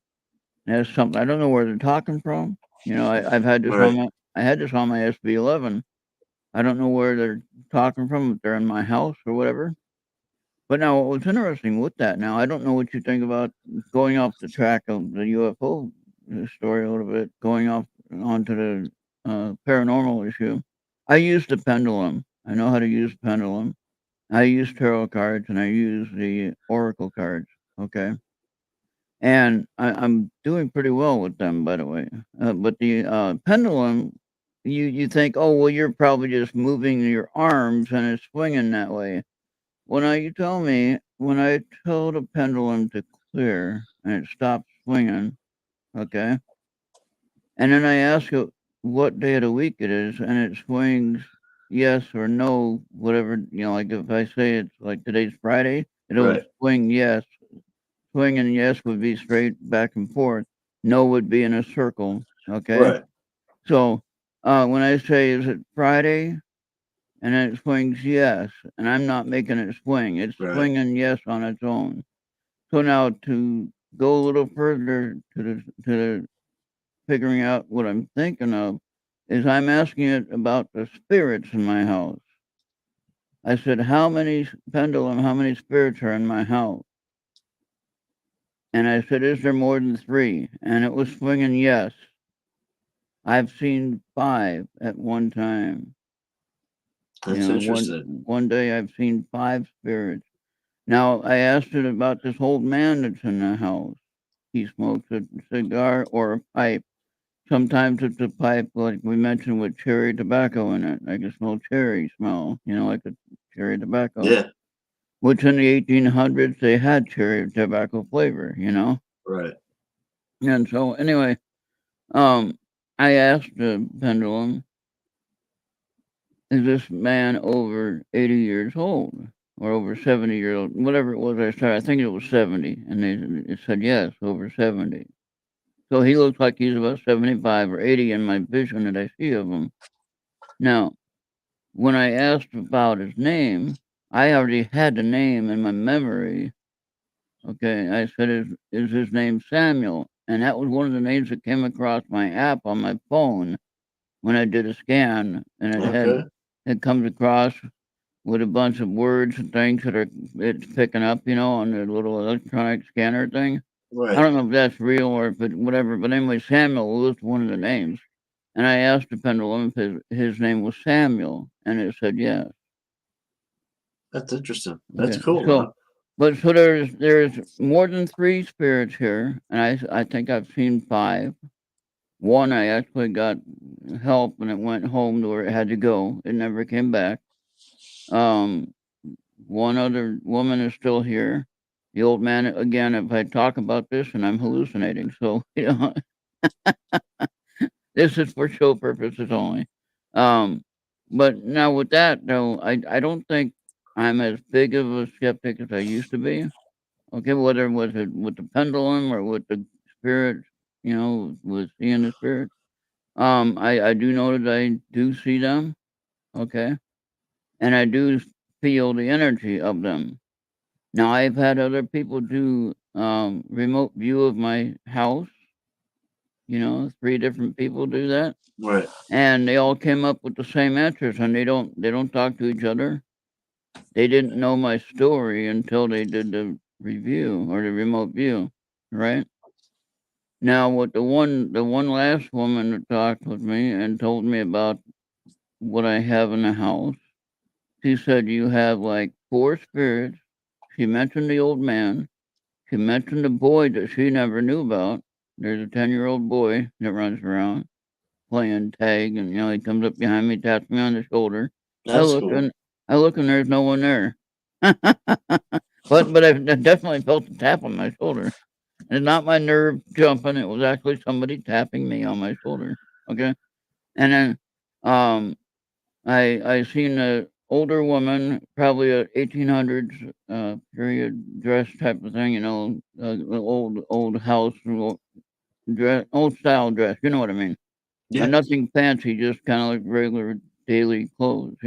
That's something I don't know where they're talking from. I've had this Right. I had this on my SB11. I don't know where they're talking from, if they're in my house or whatever. But now, what's interesting with that, now I don't know what you think about going off the track of the UFO story a little bit, going off onto the paranormal issue. I use the pendulum. I know how to use pendulum. I use tarot cards and I use the oracle cards. Okay, and I'm doing pretty well with them, by the way. But the pendulum, you think, oh well, you're probably just moving your arms and it's swinging that way. Well, now you tell me, when I tell the pendulum to clear and it stops swinging, okay, and then I ask it what day of the week it is, and it swings yes or no, whatever, like if I say it's like today's Friday, it'll Right. swing yes. Swing and yes would be straight back and forth. No would be in a circle, okay? Right. So when I say, is it Friday? And then it swings yes, and I'm not making it swing. It's Right. swinging yes on its own. So now to go a little further to the figuring out what I'm thinking of is I'm asking it about the spirits in my house. I said, how many spirits are in my house? And I said, is there more than 3? And it was swinging yes. I've seen 5 at one time. That's interesting. One day I've seen 5 spirits. Now, I asked it about this old man that's in the house. He smokes a cigar or a pipe. Sometimes it's a pipe, like we mentioned, with cherry tobacco in it. I can smell cherry smell, like a cherry tobacco. Yeah. Which in the 1800s, they had cherry tobacco flavor. Right. And so, anyway, I asked the pendulum, is this man over 80 years old? Or over 70 years old, whatever it was I started. I think it was 70. And it said, yes, over 70. So he looks like he's about 75 or 80 in my vision that I see of him. Now, when I asked about his name, I already had the name in my memory. Okay, I said, is his name Samuel? And that was one of the names that came across my app on my phone when I did a scan. And Okay. it comes across with a bunch of words and things that it's picking up, on the little electronic scanner thing. I Right. don't know if that's real or if it whatever, but anyway, Samuel was one of the names. And I asked the pendulum if his name was Samuel, and it said yes. That's interesting. That's Okay, cool, man. so there's more than 3 spirits here, and I think I've seen 5. One, I actually got help, and it went home to where it had to go. It never came back. Um, One other woman is still here. The old man, again, if I talk about this and I'm hallucinating, so, this is for show purposes only. Um, but now with that, though, I don't think I'm as big of a skeptic as I used to be. Okay, whether it was with the pendulum or with the spirit, with seeing the spirit. I do know that I do see them, okay, and I do feel the energy of them. Now I've had other people do remote view of my house. 3 different people do that, Right. and they all came up with the same answers, and they don't talk to each other. They didn't know my story until they did the review or the remote view, right? Now, with the one last woman that talked with me and told me about what I have in the house, she said you have like 4 spirits. She mentioned the old man. She mentioned the boy that she never knew about. There's a 10-year-old boy that runs around playing tag, and he comes up behind me, taps me on the shoulder. I That's look cool. and I look, and there's no one there. But I definitely felt the tap on my shoulder. It's not my nerve jumping. It was actually somebody tapping me on my shoulder. Okay, and then um, I seen a older woman, probably a 1800s period dress type of thing. Old house, old style dress. You know what I mean? Yeah. Nothing fancy, just kind of like regular daily clothes.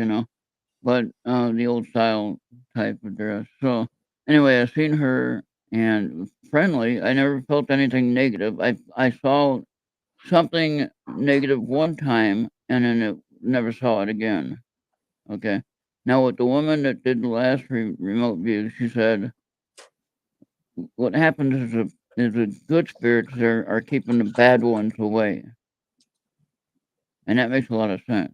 But the old style type of dress. So anyway, I seen her and friendly. I never felt anything negative. I saw something negative one time, and then it never saw it again. Okay. Now with the woman that did the last remote view, she said what happens is the good spirits there are keeping the bad ones away, and that makes a lot of sense.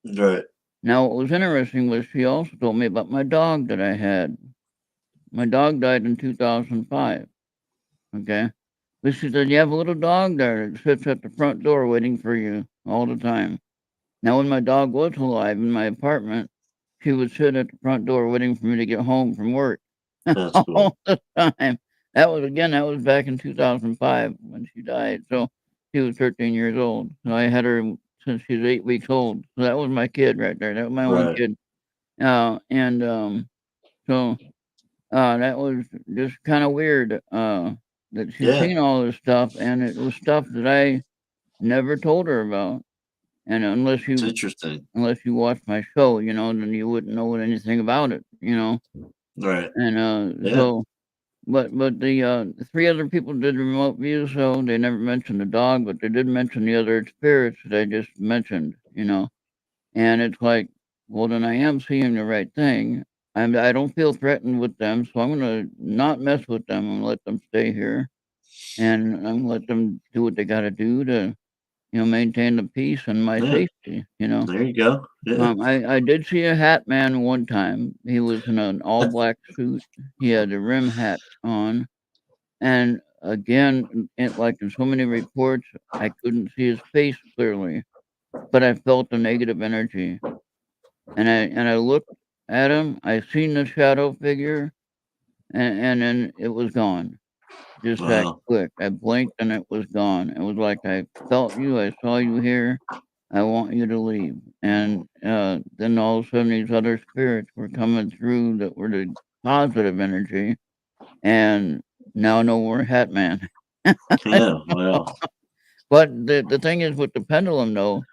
Right. Now what was interesting was she also told me about my dog that I had. My dog died in 2005. Okay. But she said, you have a little dog there that sits at the front door waiting for you all the time. Now, when my dog was alive in my apartment, she would sit at the front door waiting for me to get home from work That's cool. all the time. That was back in 2005 when she died. So she was 13 years old. So I had her since she was 8 weeks old. So that was my kid right there. That was my only Right. kid. And so that was just kind of weird that she'd Yeah. seen all this stuff, and it was stuff that I never told her about. And It's interesting. unless you watch my show, then you wouldn't know anything about it. Right. And Yeah. so, but the 3 other people did remote view, so they never mentioned the dog, but they did mention the other spirits that I just mentioned. And it's like, well, then I am seeing the right thing. I don't feel threatened with them, so I'm gonna not mess with them and let them stay here, and I'm gonna let them do what they gotta do to, maintain the peace and my Yeah. safety. There you go. Yeah. I did see a hat man one time. He was in an all black suit. He had a rim hat on, and again, like in so many reports, I couldn't see his face clearly, but I felt the negative energy. And I looked at him, I seen the shadow figure, and then it was gone, just that Wow. quick. I blinked and it was gone. It was like, "I felt you, I saw you here, I want you to leave." And, then all of a sudden, these other spirits were coming through that were the positive energy, and now no more Hat Man. Yeah. Wow. But the thing is with the pendulum, though,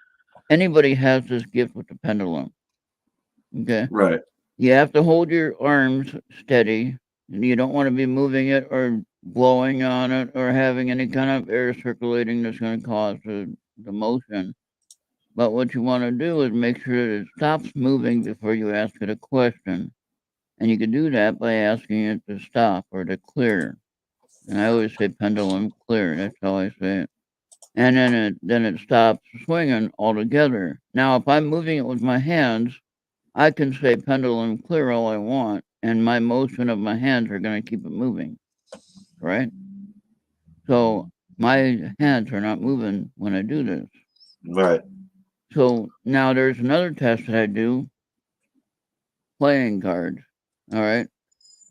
anybody has this gift with the pendulum, okay? Right. You have to hold your arms steady. You don't want to be moving it or blowing on it or having any kind of air circulating that's going to cause the motion. But what you want to do is make sure that it stops moving before you ask it a question. And you can do that by asking it to stop or to clear. And I always say pendulum clear. That's how I say it. And then it stops swinging altogether. Now, if I'm moving it with my hands, I can say pendulum clear all I want, and my motion of my hands are going to keep it moving, right? So my hands are not moving when I do this. Right. So now there's another test that I do, playing cards. All right.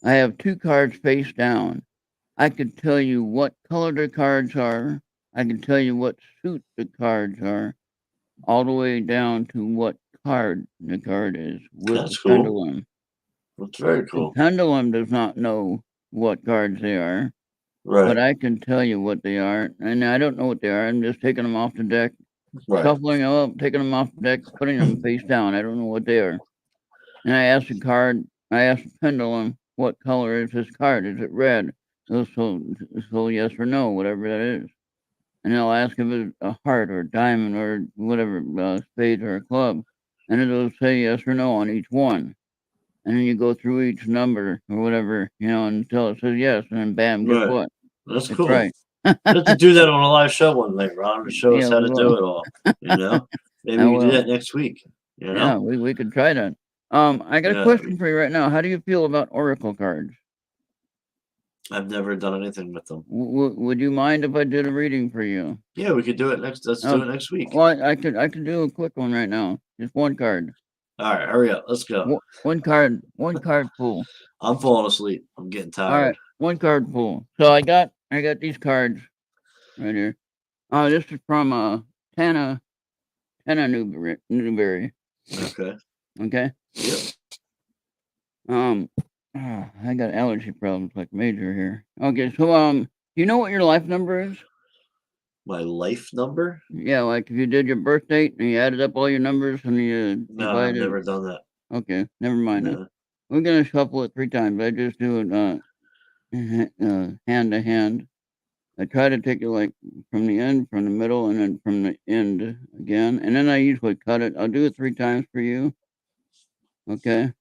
I have 2 cards face down. I could tell you what color the cards are. I can tell you what suit the cards are, all the way down to what card the card is with the That's cool. pendulum. That's very The cool. pendulum does not know what cards they are, but Right. I can tell you what they are, and I don't know what they are. I'm just taking them off the deck, Right. shuffling them up, taking them off the deck, putting them face down. I don't know what they are. And I asked the pendulum, what color is this card? Is it red? So yes or no, whatever that is. And I'll ask if it's a heart or a diamond or whatever, spade or a club. And it'll say yes or no on each one. And then you go through each number or whatever, until it says yes. And then bam, guess Right. what? That's It's cool. right. You have to do that on a live show one night, Ron, to show us Yeah, how we to do will. it all. Maybe I we can do will. that next week. Yeah, we could try that. I got a Yeah. question for you right now. How do you feel about oracle cards? I've never done anything with them. Would you mind if I did a reading for you? Yeah, we could do it next. Let's do it next week. Well, I could do a quick one right now. Just one card. All right, hurry up. Let's go. One card pull. I'm falling asleep. I'm getting All tired. right, one card pull. So I got these cards right here. This is from Tana Newberry. Okay. Okay. Yep. I got allergy problems like major here. Okay, so do you know what your life number is? My life number? Yeah, like if you did your birth date and you added up all your numbers and you No, I've divided. never done that. Okay, never mind that. No. We're gonna shuffle it 3 times. I just do it hand to hand. I try to take it like from the end, from the middle, and then from the end again. And then I usually cut it. I'll do it 3 times for you. Okay. And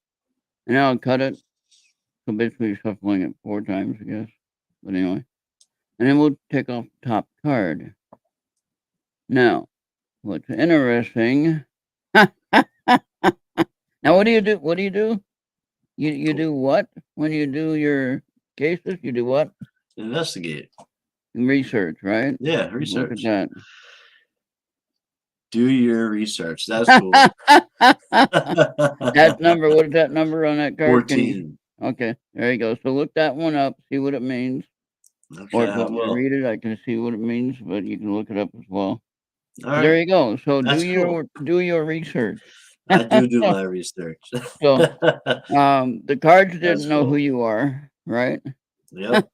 then I'll cut it. So basically shuffling it 4 times, I guess. But anyway. And then we'll take off the top card. Now, what's interesting. Now what do you do? What do you do? You do what when you do your cases? You do what? Investigate. Research, right? Yeah, Look at research. that. Do your research. That's cool. That number, what is that number on that card? 14. Okay, there you go. So look that one up, see what it means. Or Okay, if you I want me to will. read it, I can see what it means, but you can look it up as well. All right. There you go. So That's cool. do your research. I do my research. So the cards didn't That's know who cool. you are, right? Yep.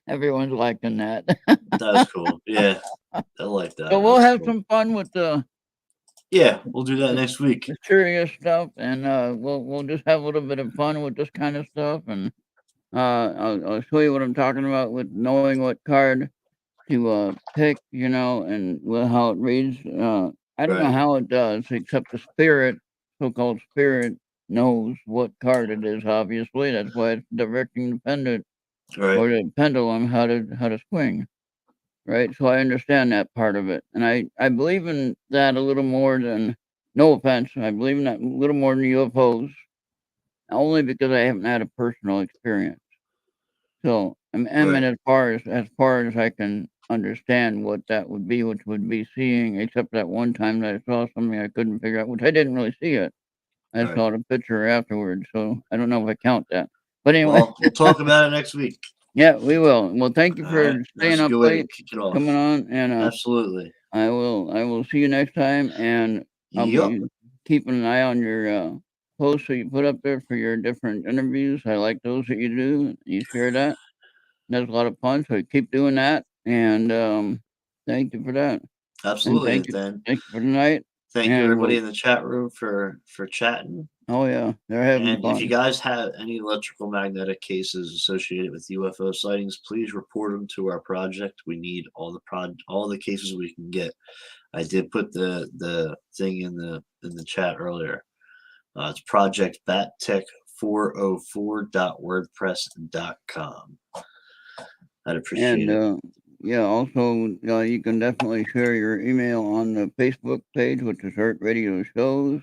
Everyone's liking that. That's cool. Yeah. I like that. So we'll That's have cool. some fun with Yeah, we'll do that next week. the serious stuff, and we'll just have a little bit of fun with this kind of stuff, and I'll show you what I'm talking about with knowing what card to pick, and how it reads. I don't know Right. how it does, except the spirit, so-called spirit, knows what card it is. Obviously, that's why it's directing the pendant Right. or the pendulum how to swing. Right, so I understand that part of it, and I believe in that a little more than. No offense, I believe in that a little more than UFOs, only because I haven't had a personal experience. So I mean, Right. as far as I can understand what that would be, which would be seeing, except that one time that I saw something I couldn't figure out, which I didn't really see it. I Right. saw the picture afterwards, so I don't know if I count that. But anyway, Well, we'll talk about it next week. yeah, we will. Well, thank you All for right. staying That's a up good way to late, kick it off. coming on, and Absolutely. I will see you next time, and I'll Yup. be keeping an eye on your posts that you put up there for your different interviews. I like those that you do. You share that. That's a lot of fun. So keep doing that, and thank you for that. And Absolutely, then. thank you for tonight. Thank you, And everybody in the chat room for chatting. oh yeah, they're having And if you fun. guys have any electrical magnetic cases associated with UFO sightings, please report them to our project. We need all the cases we can get. I did put the thing in the chat earlier. It's Project BatTech404.wordpress.com. I'd appreciate it. And yeah, also you can definitely share your email on the Facebook page, which is Errt Radio Shows.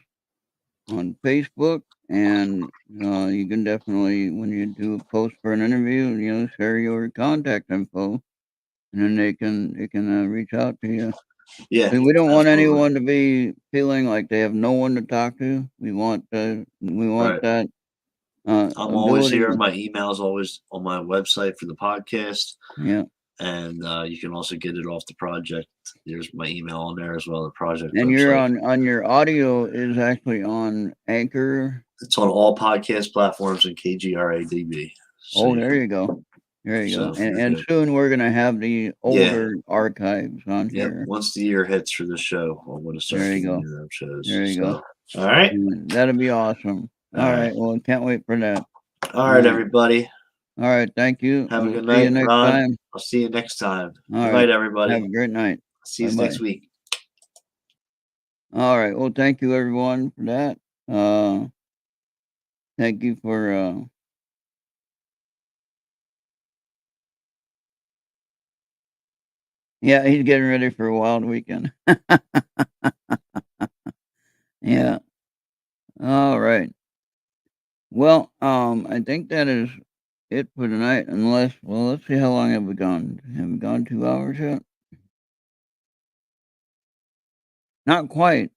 on Facebook, and you can definitely, when you do a post for an interview, share your contact info, and then they can reach out to you. Yeah, We don't want absolutely. anyone to be feeling like they have no one to talk to. We want Right. that I'm always ability. here. My email is always on my website for the podcast, Yeah, and you can also get it off the project. There's my email on there as well, the project and you're website. on your audio is actually on Anchor. It's on all podcast platforms and KGRADB. So Oh, you there can, you go. There you go. so And you're and good. soon we're gonna have the Yeah. older archives on Yep. here. Once the year hits for the show, I'm going to start There you doing go. them shows. There you go. So, all right. That'll be awesome. All All right. right. Well, can't wait for that. All All right, right. everybody. All right. Thank you. Have a We'll good see you night, next Ron. time. I'll see you next time. All Good right. night, Have everybody. a great night. See you Bye next bye. week. All right. Well, thank you everyone for that. Thank you for yeah, he's getting ready for a wild weekend. Yeah. All right. Well, I think that is it for tonight. Unless, well, let's see how long have we gone. Have we gone 2 hours yet? Not quite.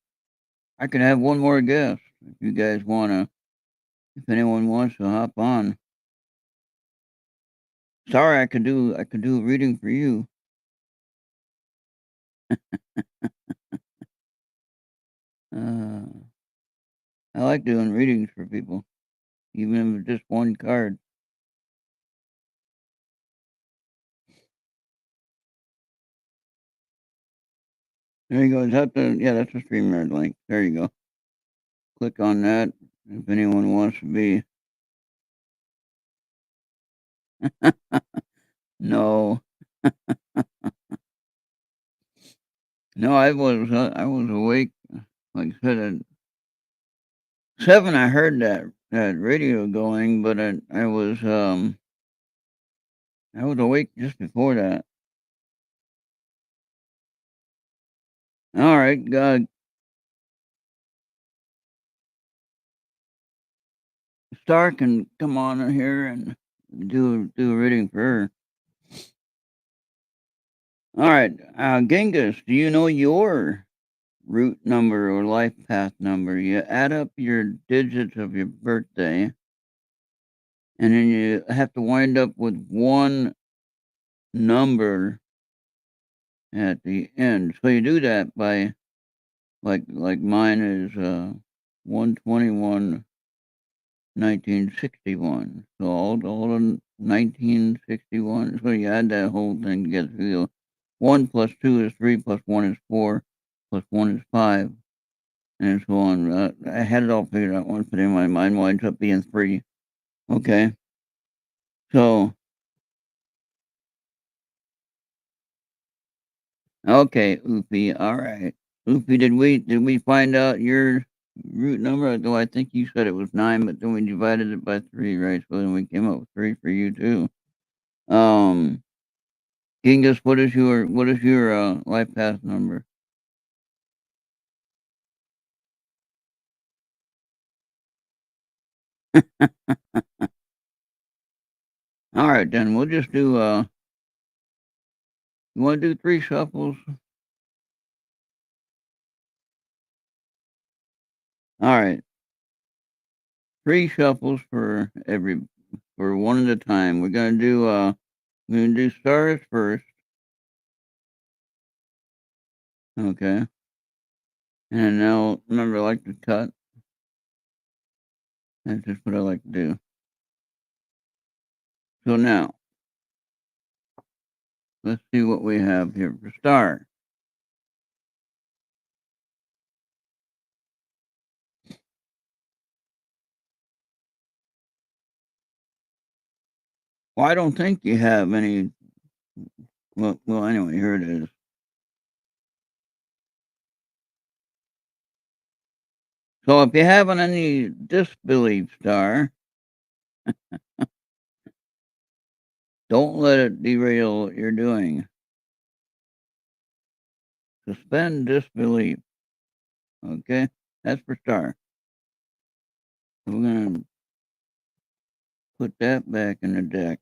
I could have one more guest if you guys wanna. If anyone wants to hop on. Sorry, I could do a reading for you. Uh, I like doing readings for people, even if it's just one card. There you go. Is that the yeah? That's the StreamYard link. There you go. Click on that if anyone wants to be. No, no, I was awake. Like I said, at 7, I heard that radio going, but I was awake just before that. All right, Star can come on in here and do a reading for her. All right, Genghis, do you know your root number or life path number? You add up your digits of your birthday, and then you have to wind up with one number at the end. So you do that by like mine is 121 1961. So all in 1961. So you add that whole thing together. So you go, 1 plus 2 is 3 plus 1 is 4 plus 1 is 5 and so on. I had it all figured out once, but in my mind winds up being 3. Okay. So okay, Oopie. All right. Oopie, did we find out your root number? Though I think you said it was 9, but then we divided it by 3, right? So then we came up with 3 for you too. Um Genghis, what is your life path number? All right, then we'll just do. You want to do 3 shuffles? All right, 3 shuffles for one at a time. We're gonna do stars first, okay? And now remember, I like to cut. That's just what I like to do. So now let's see what we have here for star. Well, I don't think you have any. Well, anyway, here it is. So if you have any disbelief, star, don't let it derail what you're doing. Suspend disbelief. Okay? That's for star. So we're gonna put that back in the deck.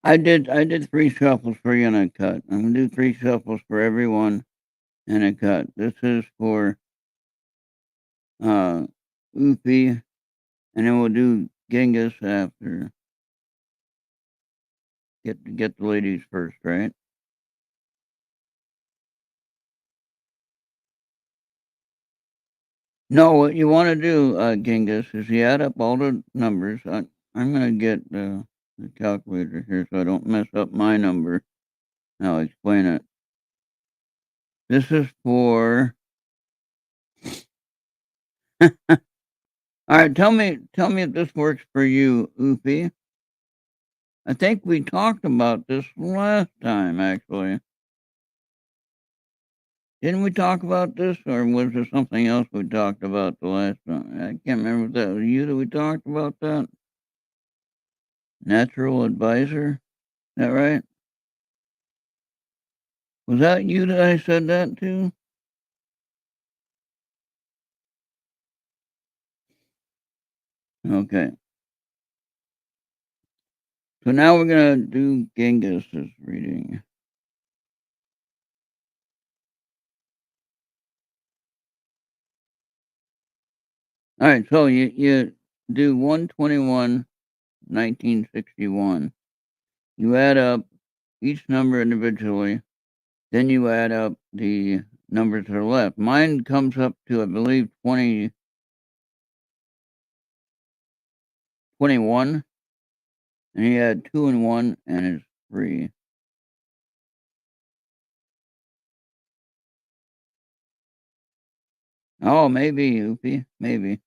I did 3 shuffles for you and a cut. I'm gonna do 3 shuffles for everyone and a cut. This is for Oopie, and then we'll do Genghis after. Get the ladies first, right? No, what you want to do, Genghis, is you add up all the numbers. I'm gonna get the calculator here so I don't mess up my number. I'll explain it. This is for. All right, tell me if this works for you, Oopie. I think we talked about this last time, actually. Didn't we talk about this, or was there something else we talked about the last time? I can't remember if that was you that we talked about that. Natural advisor, is that right? Was that you that I said that to? Okay. So now we're gonna do Genghis's reading. All right, so you do 1/21/1961. You add up each number individually, then you add up the numbers to the left. Mine comes up to, I believe, 21, and you add 2 and 1, and it's 3. Oh, maybe, Oopie, maybe.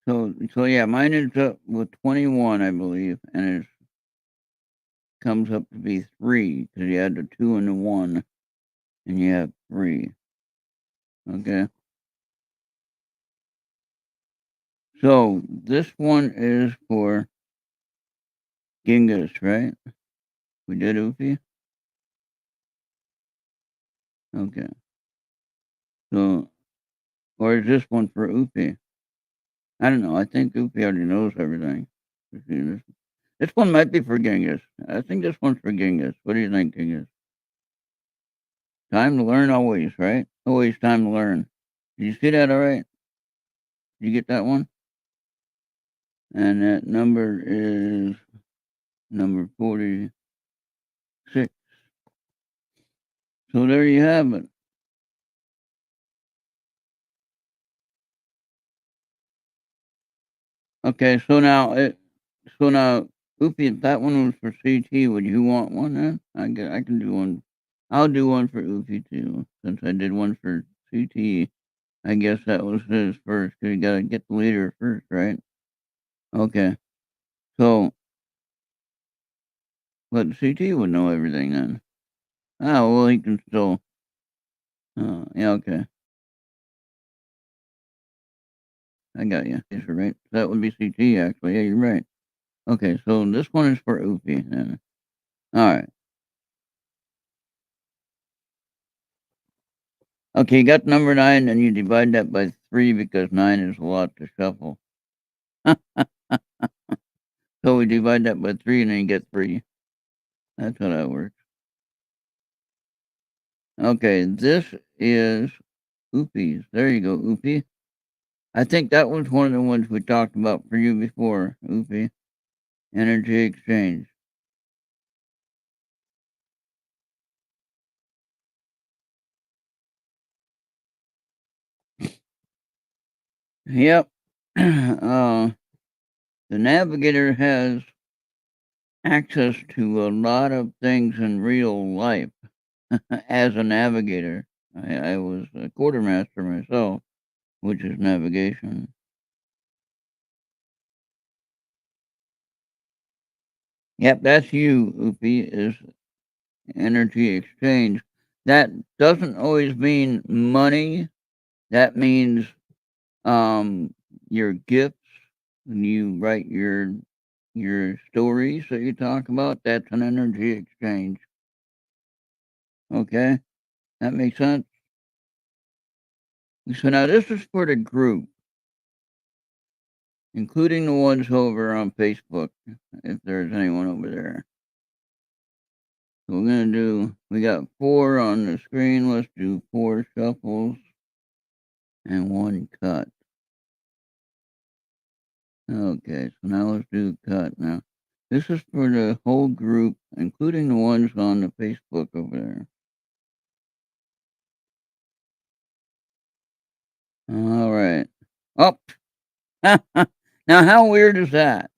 So yeah, mine ends up with 21, I believe, and it comes up to be 3 because you add the 2 and the 1, and you have 3. Okay. So this one is for Genghis, right? We did Oopie? Okay. So, or is this one for Oopie? I don't know. I think Oopie already knows everything. This one might be for Genghis. I think this one's for Genghis. What do you think, Genghis? Time to learn always, right? Always time to learn. Did you see that all right? Did you get that one? And that number is number 46. So there you have it. Okay, so now Oopie, if that one was for CT, would you want one then? I can do one. I'll do one for Oopie too, since I did one for CT. I guess that was his first, 'cause you gotta get the leader first, right? Okay. So, but CT would know everything then. Oh, well, he can still. Yeah, okay. I got you. Yes, you're right. That would be CT, actually. Yeah, you're right. Okay, so this one is for Oopie then. All right. Okay, you got number 9, and you divide that by 3 because 9 is a lot to shuffle. So we divide that by 3, and then you get 3. That's how that works. Okay, this is Oopie's. There you go, Oopie. I think that was one of the ones we talked about for you before, Oopie. Energy exchange. Yep. The navigator has access to a lot of things in real life. As a navigator, I was a quartermaster myself, which is navigation. Yep, that's you, Oopie, is energy exchange. That doesn't always mean money. That means your gifts. When you write your stories that you talk about, that's an energy exchange. Okay? That makes sense? So now this is for the group, including the ones over on Facebook, if there's anyone over there. So we're gonna do. We got 4 on the screen. Let's do 4 shuffles and 1 cut. Okay, so now let's do cut. Now, this is for the whole group, including the ones on the Facebook over there. All right. Up. Now, how weird is that?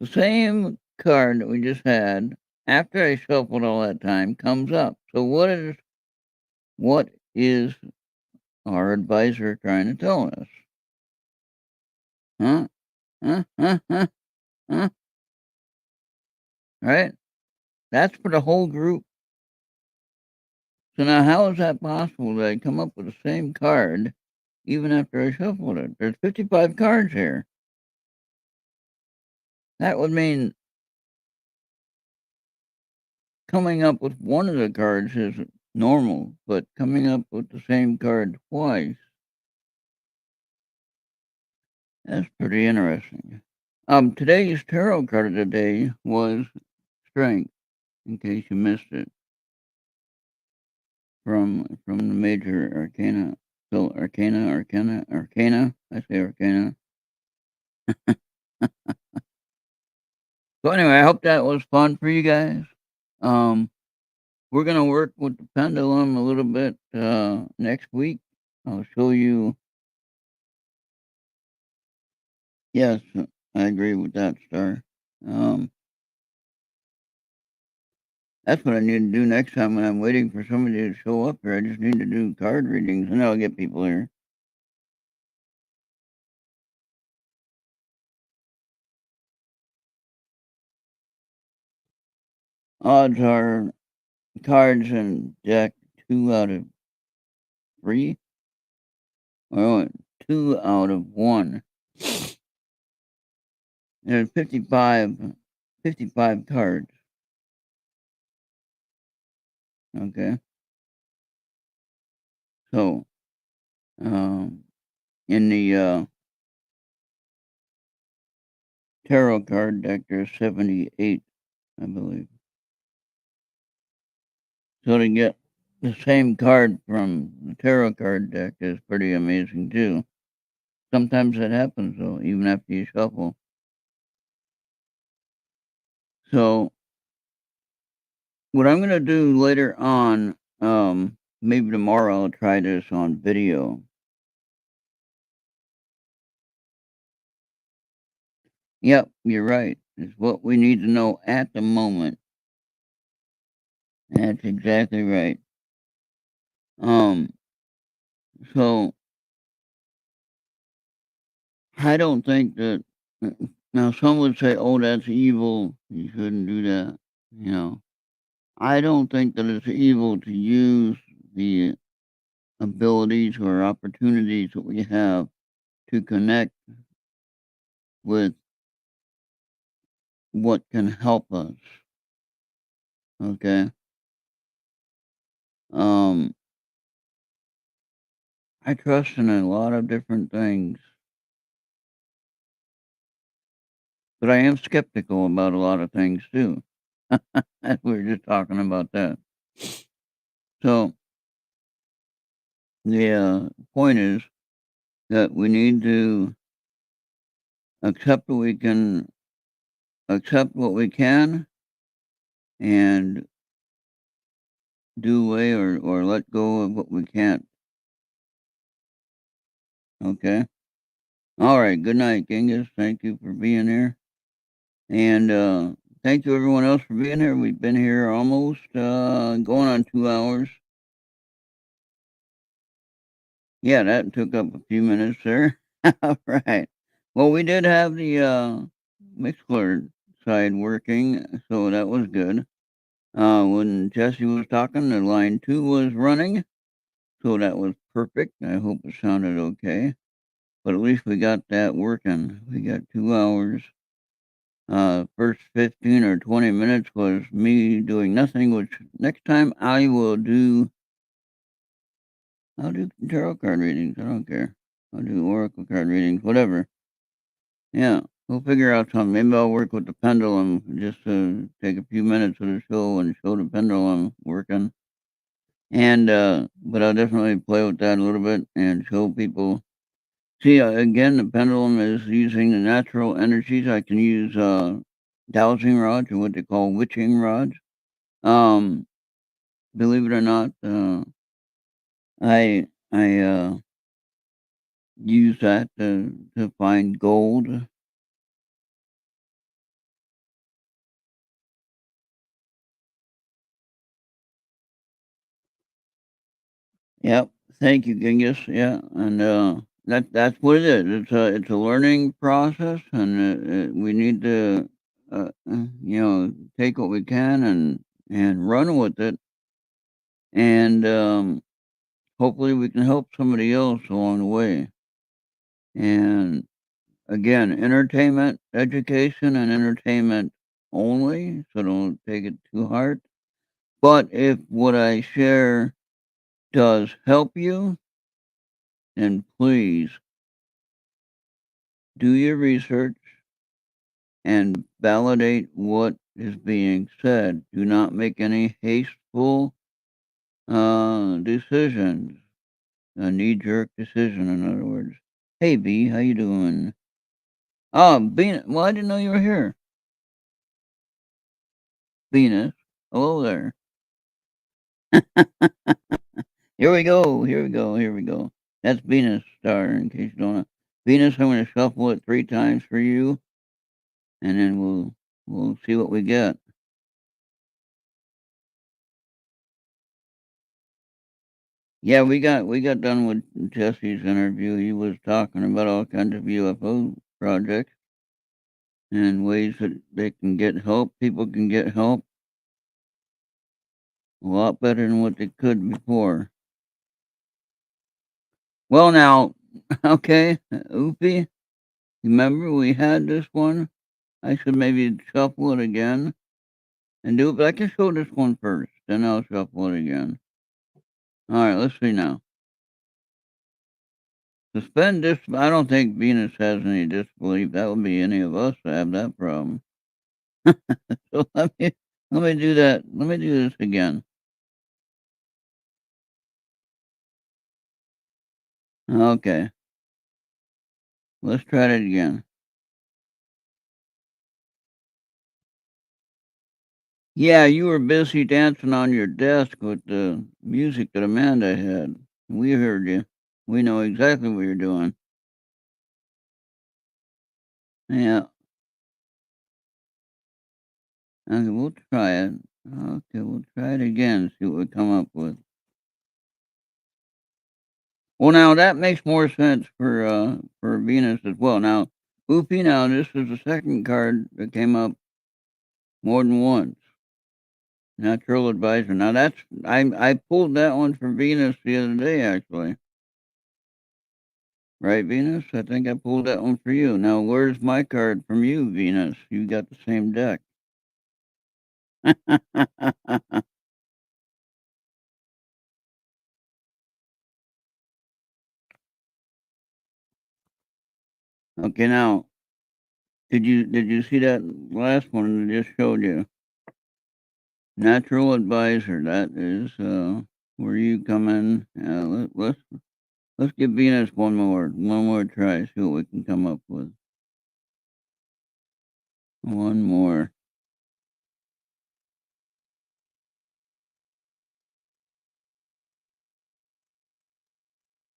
The same card that we just had, after I shuffled all that time, comes up. So what is our advisor trying to tell us? Huh? Huh? Huh? Huh? Huh? Right? That's for the whole group. So now how is that possible that I come up with the same card even after I shuffled it? There's 55 cards here. That would mean coming up with one of the cards is normal, but coming up with the same card twice, that's pretty interesting. Today's tarot card of the day was Strength, in case you missed it, from the major arcana. So arcana. I say arcana. So anyway, I hope that was fun for you guys. Um, we're gonna work with the pendulum a little bit next week. I'll show you. Yes, I agree with that, Star. Um, that's what I need to do next time when I'm waiting for somebody to show up here. I just need to do card readings, and I'll get people here. Odds are cards in deck 2 out of 3. Oh, 2 out of 1. There's 55 cards. Okay. So, in the tarot card deck, there's 78, I believe. So to get the same card from the tarot card deck is pretty amazing too. Sometimes that happens though, even after you shuffle. So what I'm gonna do later on, maybe tomorrow I'll try this on video. Yep, you're right. It's what we need to know at the moment. That's exactly right. Um, so I don't think that now some would say, "Oh, that's evil. You shouldn't do that." You know, I don't think that it's evil to use the abilities or opportunities that we have to connect with what can help us. Okay. Um, I trust in a lot of different things, but I am skeptical about a lot of things too. We were just talking about that. So the point is that we need to accept what we can accept what we can and do away or let go of what we can't. Okay. All right. Good night, Genghis. Thank you for being here. And thank you everyone else for being here. We've been here almost going on 2 hours. Yeah, that took up a few minutes there. All right. Well, we did have the Mixler side working, so that was good. When Jesse was talking, the line 2 was running, so that was perfect. I hope it sounded okay. But at least we got that working. We got 2 hours. First 15 or 20 minutes was me doing nothing, which next time I will do I'll do tarot card readings. I don't care. I'll do oracle card readings, whatever. Yeah, we'll figure out something. Maybe I'll work with the pendulum just to take a few minutes of the show and show the pendulum working. And but I'll definitely play with that a little bit and show people. See, again, the pendulum is using the natural energies. I can use dowsing rods or what they call witching rods. Um, believe it or not, I use that to find gold. Yep. Thank you, Genghis. Yeah, and that's what it is. It's a learning process, and we need to take what we can and run with it, and hopefully we can help somebody else along the way. And again, entertainment, education, and entertainment only. So don't take it too hard. But if what I share does help you, then please do your research and validate what is being said. Do not make any hasteful decisions. A knee-jerk decision, in other words. Hey, B, how you doing? Oh, Venus. Well, I didn't know you were here. Venus. Hello there. Here we go. Here we go. Here we go. That's Venus star, in case you don't know. Venus, I'm going to shuffle it 3 times for you, and then we'll see what we get. Yeah, we got done with Jesse's interview. He was talking about all kinds of UFO projects and ways that they can get help. People can get help a lot better than what they could before. Well, now, okay, Oopie, remember we had this one? I should maybe shuffle it again and do it, but I can show this one first, then I'll shuffle it again. All right, let's see now. Suspend dis. I don't think Venus has any disbelief. That would be any of us to have that problem. So let me do that. Let me do this again. Okay, let's try it again. Yeah, you were busy dancing on your desk with the music that Amanda had. We heard you. We know exactly what you're doing. Yeah. Okay, we'll try it. Okay, we'll try it again, see what we come up with. Well, now that makes more sense for Venus as well. Now, Oopie, now this is the second card that came up more than once. Natural advisor. Now that's I pulled that one for Venus the other day, actually. Right, Venus? I think I pulled that one for you. Now, where's my card from you, Venus? You got the same deck. Okay, now, did you see that last one I just showed you? Natural advisor. That is where you come in. Let's give Venus one more try. See what we can come up with. One more.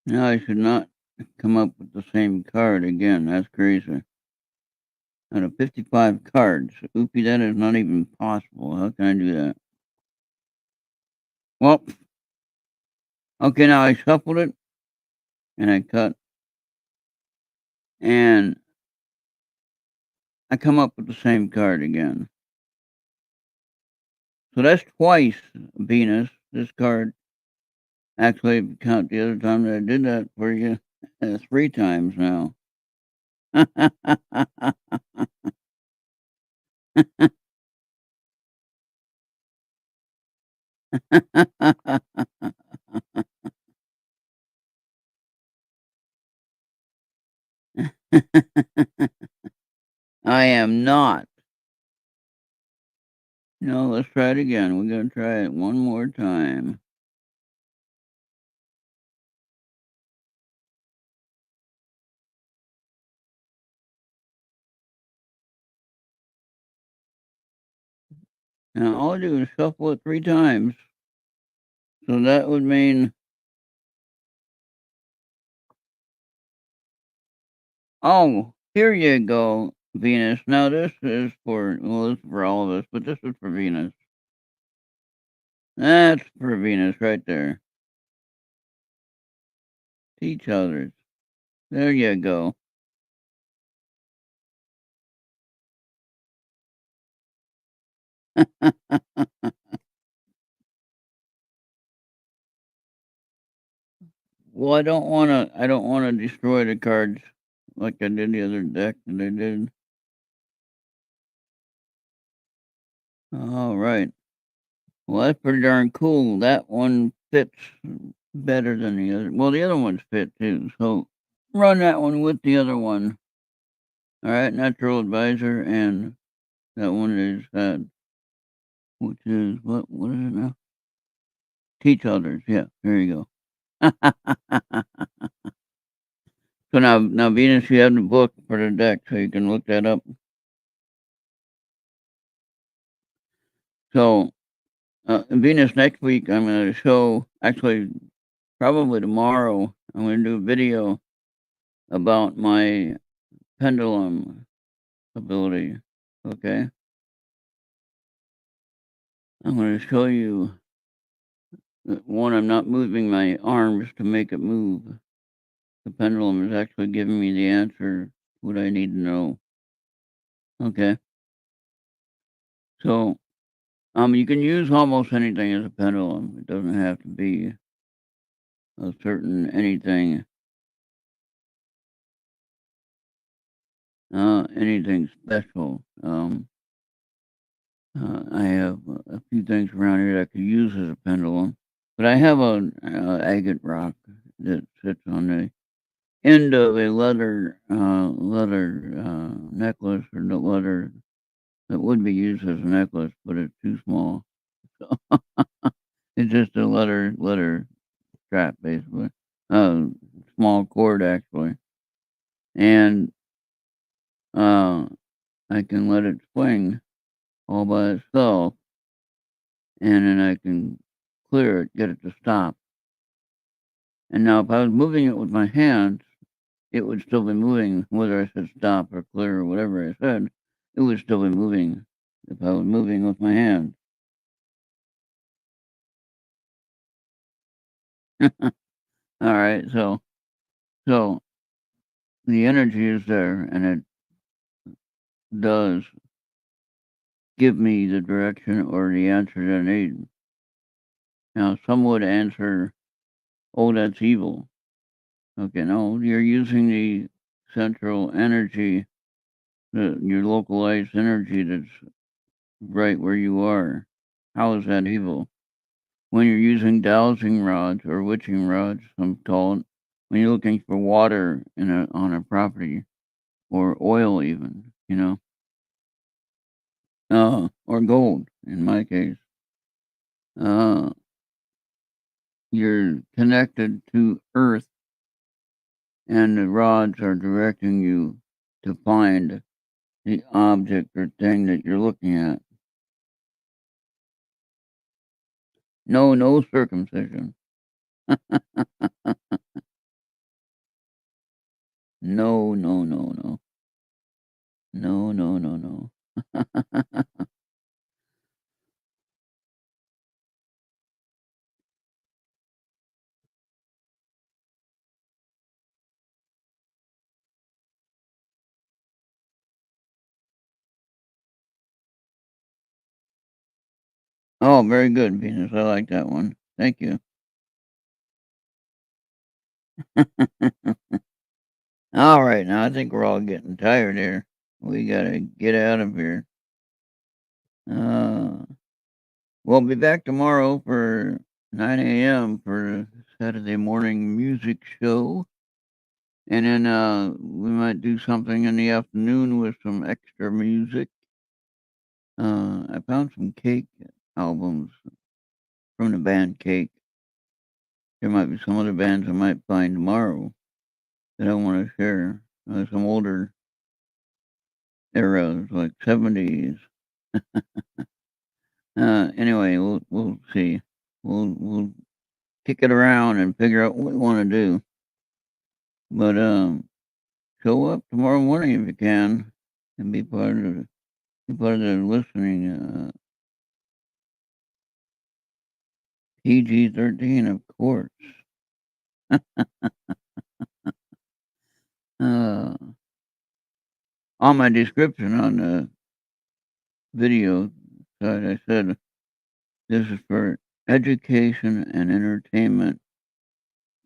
Now I should not come up with the same card again. That's crazy. Out of 55 cards. Oopie, that is not even possible. How can I do that? Well, okay, now I shuffled it and I cut and I come up with the same card again. So that's twice Venus. This card, actually, if you count the other time that I did that for you, 3 times now. I am not. No, let's try it again. We're gonna try it one more time. Now all I do is shuffle it 3 times. So that would mean oh, here you go, Venus. Now this is for well, this is for all of us, but this is for Venus. That's for Venus right there. Teach others. There you go. Well, I don't wanna destroy the cards like I did the other deck that I did. Alright. Well, that's pretty darn cool. That one fits better than the other. Well, the other ones fit too, so run that one with the other one. Alright, Natural Advisor, and that one is, which is what is it now? Teach Others, yeah, there you go. So now, Venus, you have the book for the deck, so you can look that up. So, Venus, next week, I'm gonna show actually, probably tomorrow, I'm gonna do a video about my pendulum ability, okay? I'm gonna show you that, 1, I'm not moving my arms to make it move. The pendulum is actually giving me the answer, what I need to know, okay? So, you can use almost anything as a pendulum. It doesn't have to be a certain anything, anything special. I have a few things around here that I could use as a pendulum, but I have a agate rock that sits on the end of a leather necklace, or the leather that would be used as a necklace, but it's too small. So it's just a leather strap, basically. Uh, Small cord, actually, and uh, I can let it swing all by itself, and then I can clear it, get it to stop. And now, if I was moving it with my hands, it would still be moving, whether I said stop or clear or whatever I said. It would still be moving if I was moving with my hands. All right, so the energy is there, and it does give me the direction or the answer that I need. Now, some would answer, "Oh, that's evil." Okay, no, you're using the central energy, your localized energy that's right where you are. How is that evil? When you're using dowsing rods or witching rods, some call it, when you're looking for water on a property, or oil even, or gold in my case, uh, you're connected to Earth, and the rods are directing you to find the object or thing that you're looking at. No, no circumcision. No, no, no, no. No, no, no, no. Oh, very good, Venus. I like that one. Thank you. All right, now I think we're all getting tired here. We gotta get out of here. Uh, we'll be back tomorrow for 9 a.m. for Saturday morning music show. And then, we might do something in the afternoon with some extra music. I found some Cake albums from the band Cake. There might be some other bands I might find tomorrow that I wanna share. Some older eras, like '70s. Anyway, we'll see. We'll kick it around and figure out what we wanna do. But, show up tomorrow morning if you can and be part of the listening, PG-13, of course. Uh, on my description on the video side, I said, "This is for education and entertainment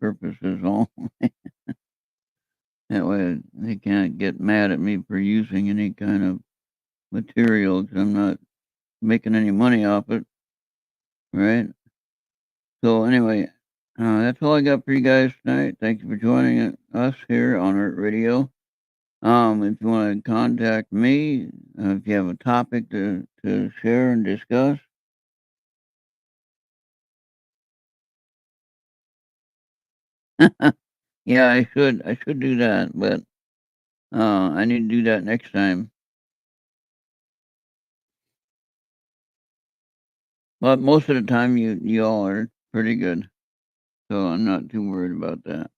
purposes only." That way they can't get mad at me for using any kind of material 'cause I'm not making any money off it, right? So, anyway, that's all I got for you guys tonight. Thank you for joining us here on Errt Radio. If you wanna contact me, if you have a topic to share and discuss. Yeah, I should do that, but, I need to do that next time. But most of the time, y'all are pretty good, so I'm not too worried about that.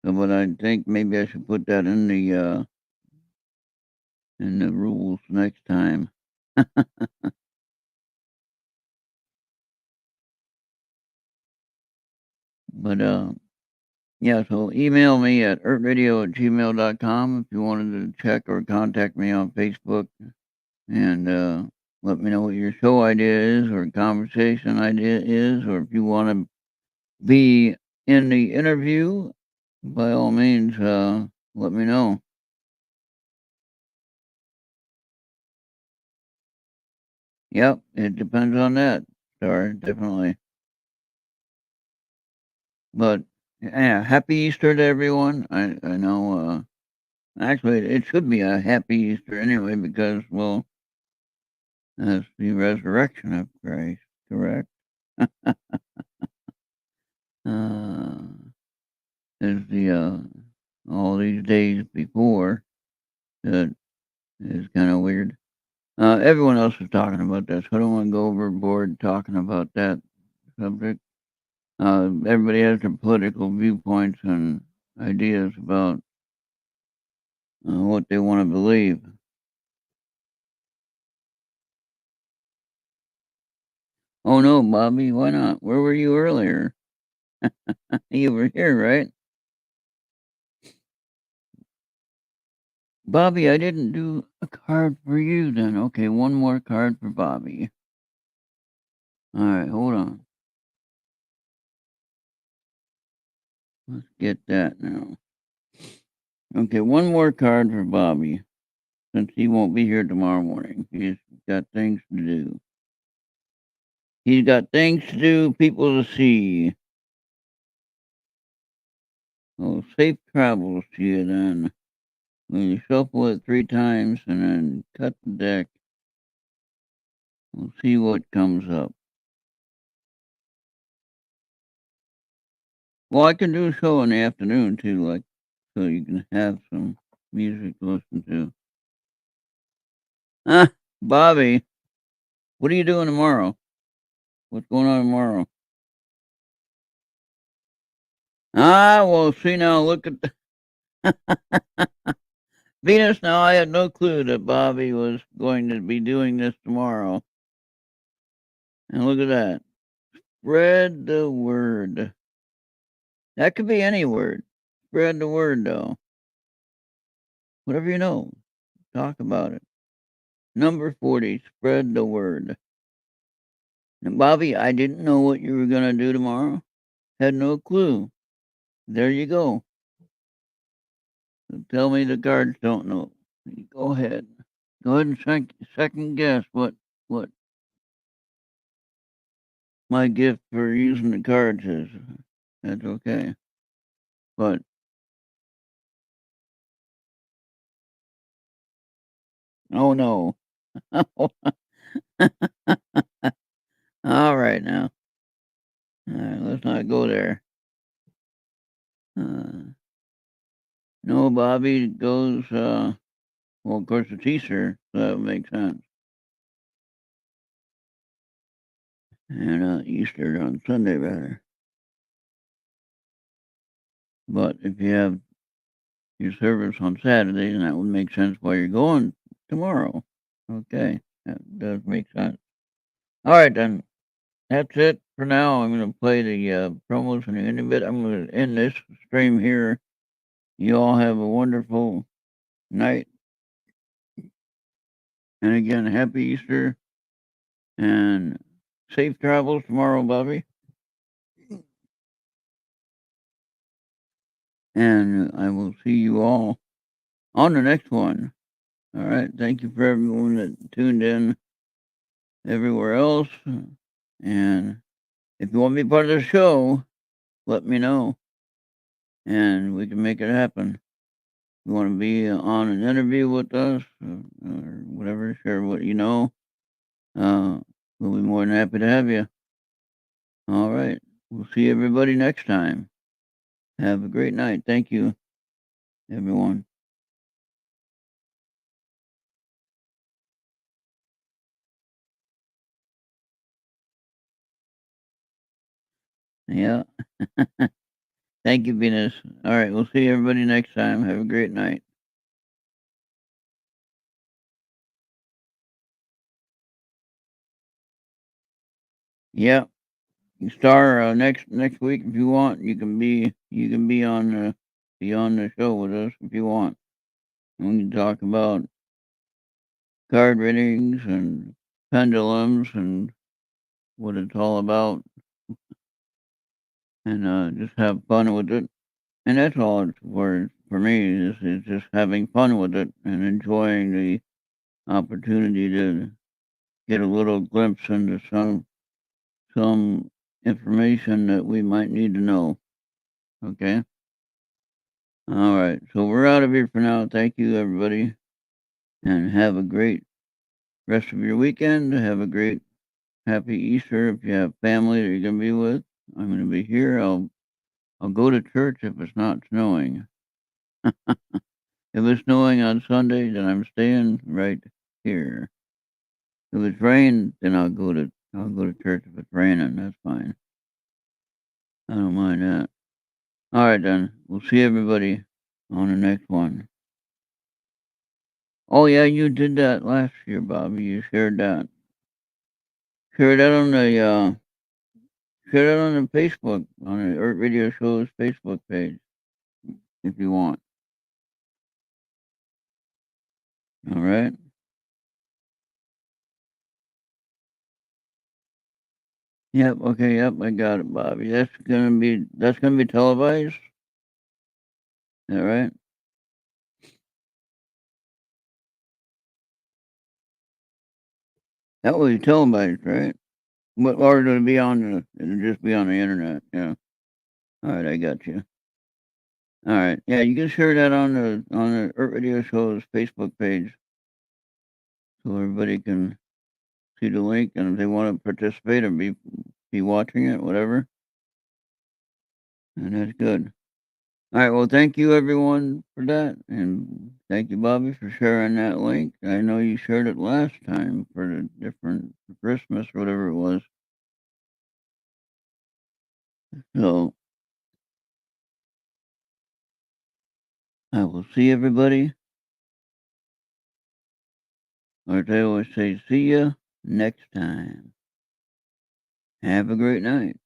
So, but I think maybe I should put that in the rules next time. But, yeah, so email me at ertradio@gmail.com if you wanted to check or contact me on Facebook and, let me know what your show idea is or conversation idea is, or if you wanna be in the interview, by all means, let me know. Yep, it depends on that, Star, definitely. But, yeah, happy Easter to everyone. I know, actually, it should be a happy Easter anyway because, well, that's the resurrection of Christ, correct? Uh, there's all these days before that is kinda weird. Everyone else is talking about that, so I don't wanna go overboard talking about that subject. Everybody has their political viewpoints and ideas about, what they wanna believe. "Oh, no, Bobby, why not? Where were you earlier?" "You were here, right?" "Bobby, I didn't do a card for you then." "Okay, one more card for Bobby." Alright, hold on. Let's get that now. Okay, one more card for Bobby, since he won't be here tomorrow morning. He's got things to do. He's got things to do, people to see. Oh, safe travels to you then. When you shuffle it 3 times and then cut the deck, we'll see what comes up. Well, I can do a show in the afternoon too, like, so you can have some music to listen to. Ah, Bobby, what are you doing tomorrow? What's going on tomorrow? Ah, well, see now, look at Venus. Now I had no clue that Bobby was going to be doing this tomorrow. And look at that. Spread the word. That could be any word. Spread the word, though. Whatever you know, talk about it. Number 40, spread the word. Now, Bobby, I didn't know what you were going to do tomorrow. Had no clue. There you go. So tell me the cards don't know. Go ahead. Go ahead and second guess what my gift for using the cards is. That's okay. But Oh, no. Alright now. Alright, let's not go there. Uh, no, Bobby goes, well, of course, it's Easter, so that would make sense. And, Easter on Sunday, rather. But if you have your service on Saturday, then that would make sense why you're going tomorrow. Okay, that does make sense. Alright then, that's it for now. I'm gonna play the, promos in a bit. I'm gonna end this stream here. You all have a wonderful night. And again, happy Easter and safe travels tomorrow, Bobby. And I will see you all on the next one. All right. Thank you for everyone that tuned in everywhere else. And if you want to be part of the show, let me know and we can make it happen. If you want to be on an interview with us or whatever, share what you know, we'll be more than happy to have you. All right. We'll see everybody next time. Have a great night. Thank you, everyone. Yeah. Thank you, Venus. All right. We'll see everybody next time. Have a great night. Yeah. You star next week if you want. You can be on the show with us if you want. And we can talk about card readings and pendulums and what it's all about, and just have fun with it. And that's all it's for me is just having fun with it and enjoying the opportunity to get a little glimpse into some information that we might need to know. Okay. All right. So we're out of here for now. Thank you, everybody, and have a great rest of your weekend. Have a great happy Easter if you have family that you're gonna be with. I'm gonna be here. I'll go to church if it's not snowing. If it's snowing on Sunday, then I'm staying right here. If it's rain, then I'll go to church if it's raining. That's fine. I don't mind that. All right then. We'll see everybody on the next one. Oh yeah, you did that last year, Bobby. You shared that. Share that on the Facebook on the Errt Radio Show's Facebook page if you want. All right. Yep. Okay. Yep. I got it, Bobby. That's gonna be televised. All right. That will be televised, right? Or it'll just be on the internet. Yeah. All right. I got you. All right. Yeah. You can share that on the Errt Radio Show's Facebook page so everybody can see the link, and if they want to participate or be watching it, whatever, and that's good. All right. Well, thank you everyone for that, and thank you, Bobby, for sharing that link. I know you shared it last time for the different for Christmas or whatever it was. So I will see everybody, or they always say, see ya next time. Have a great night.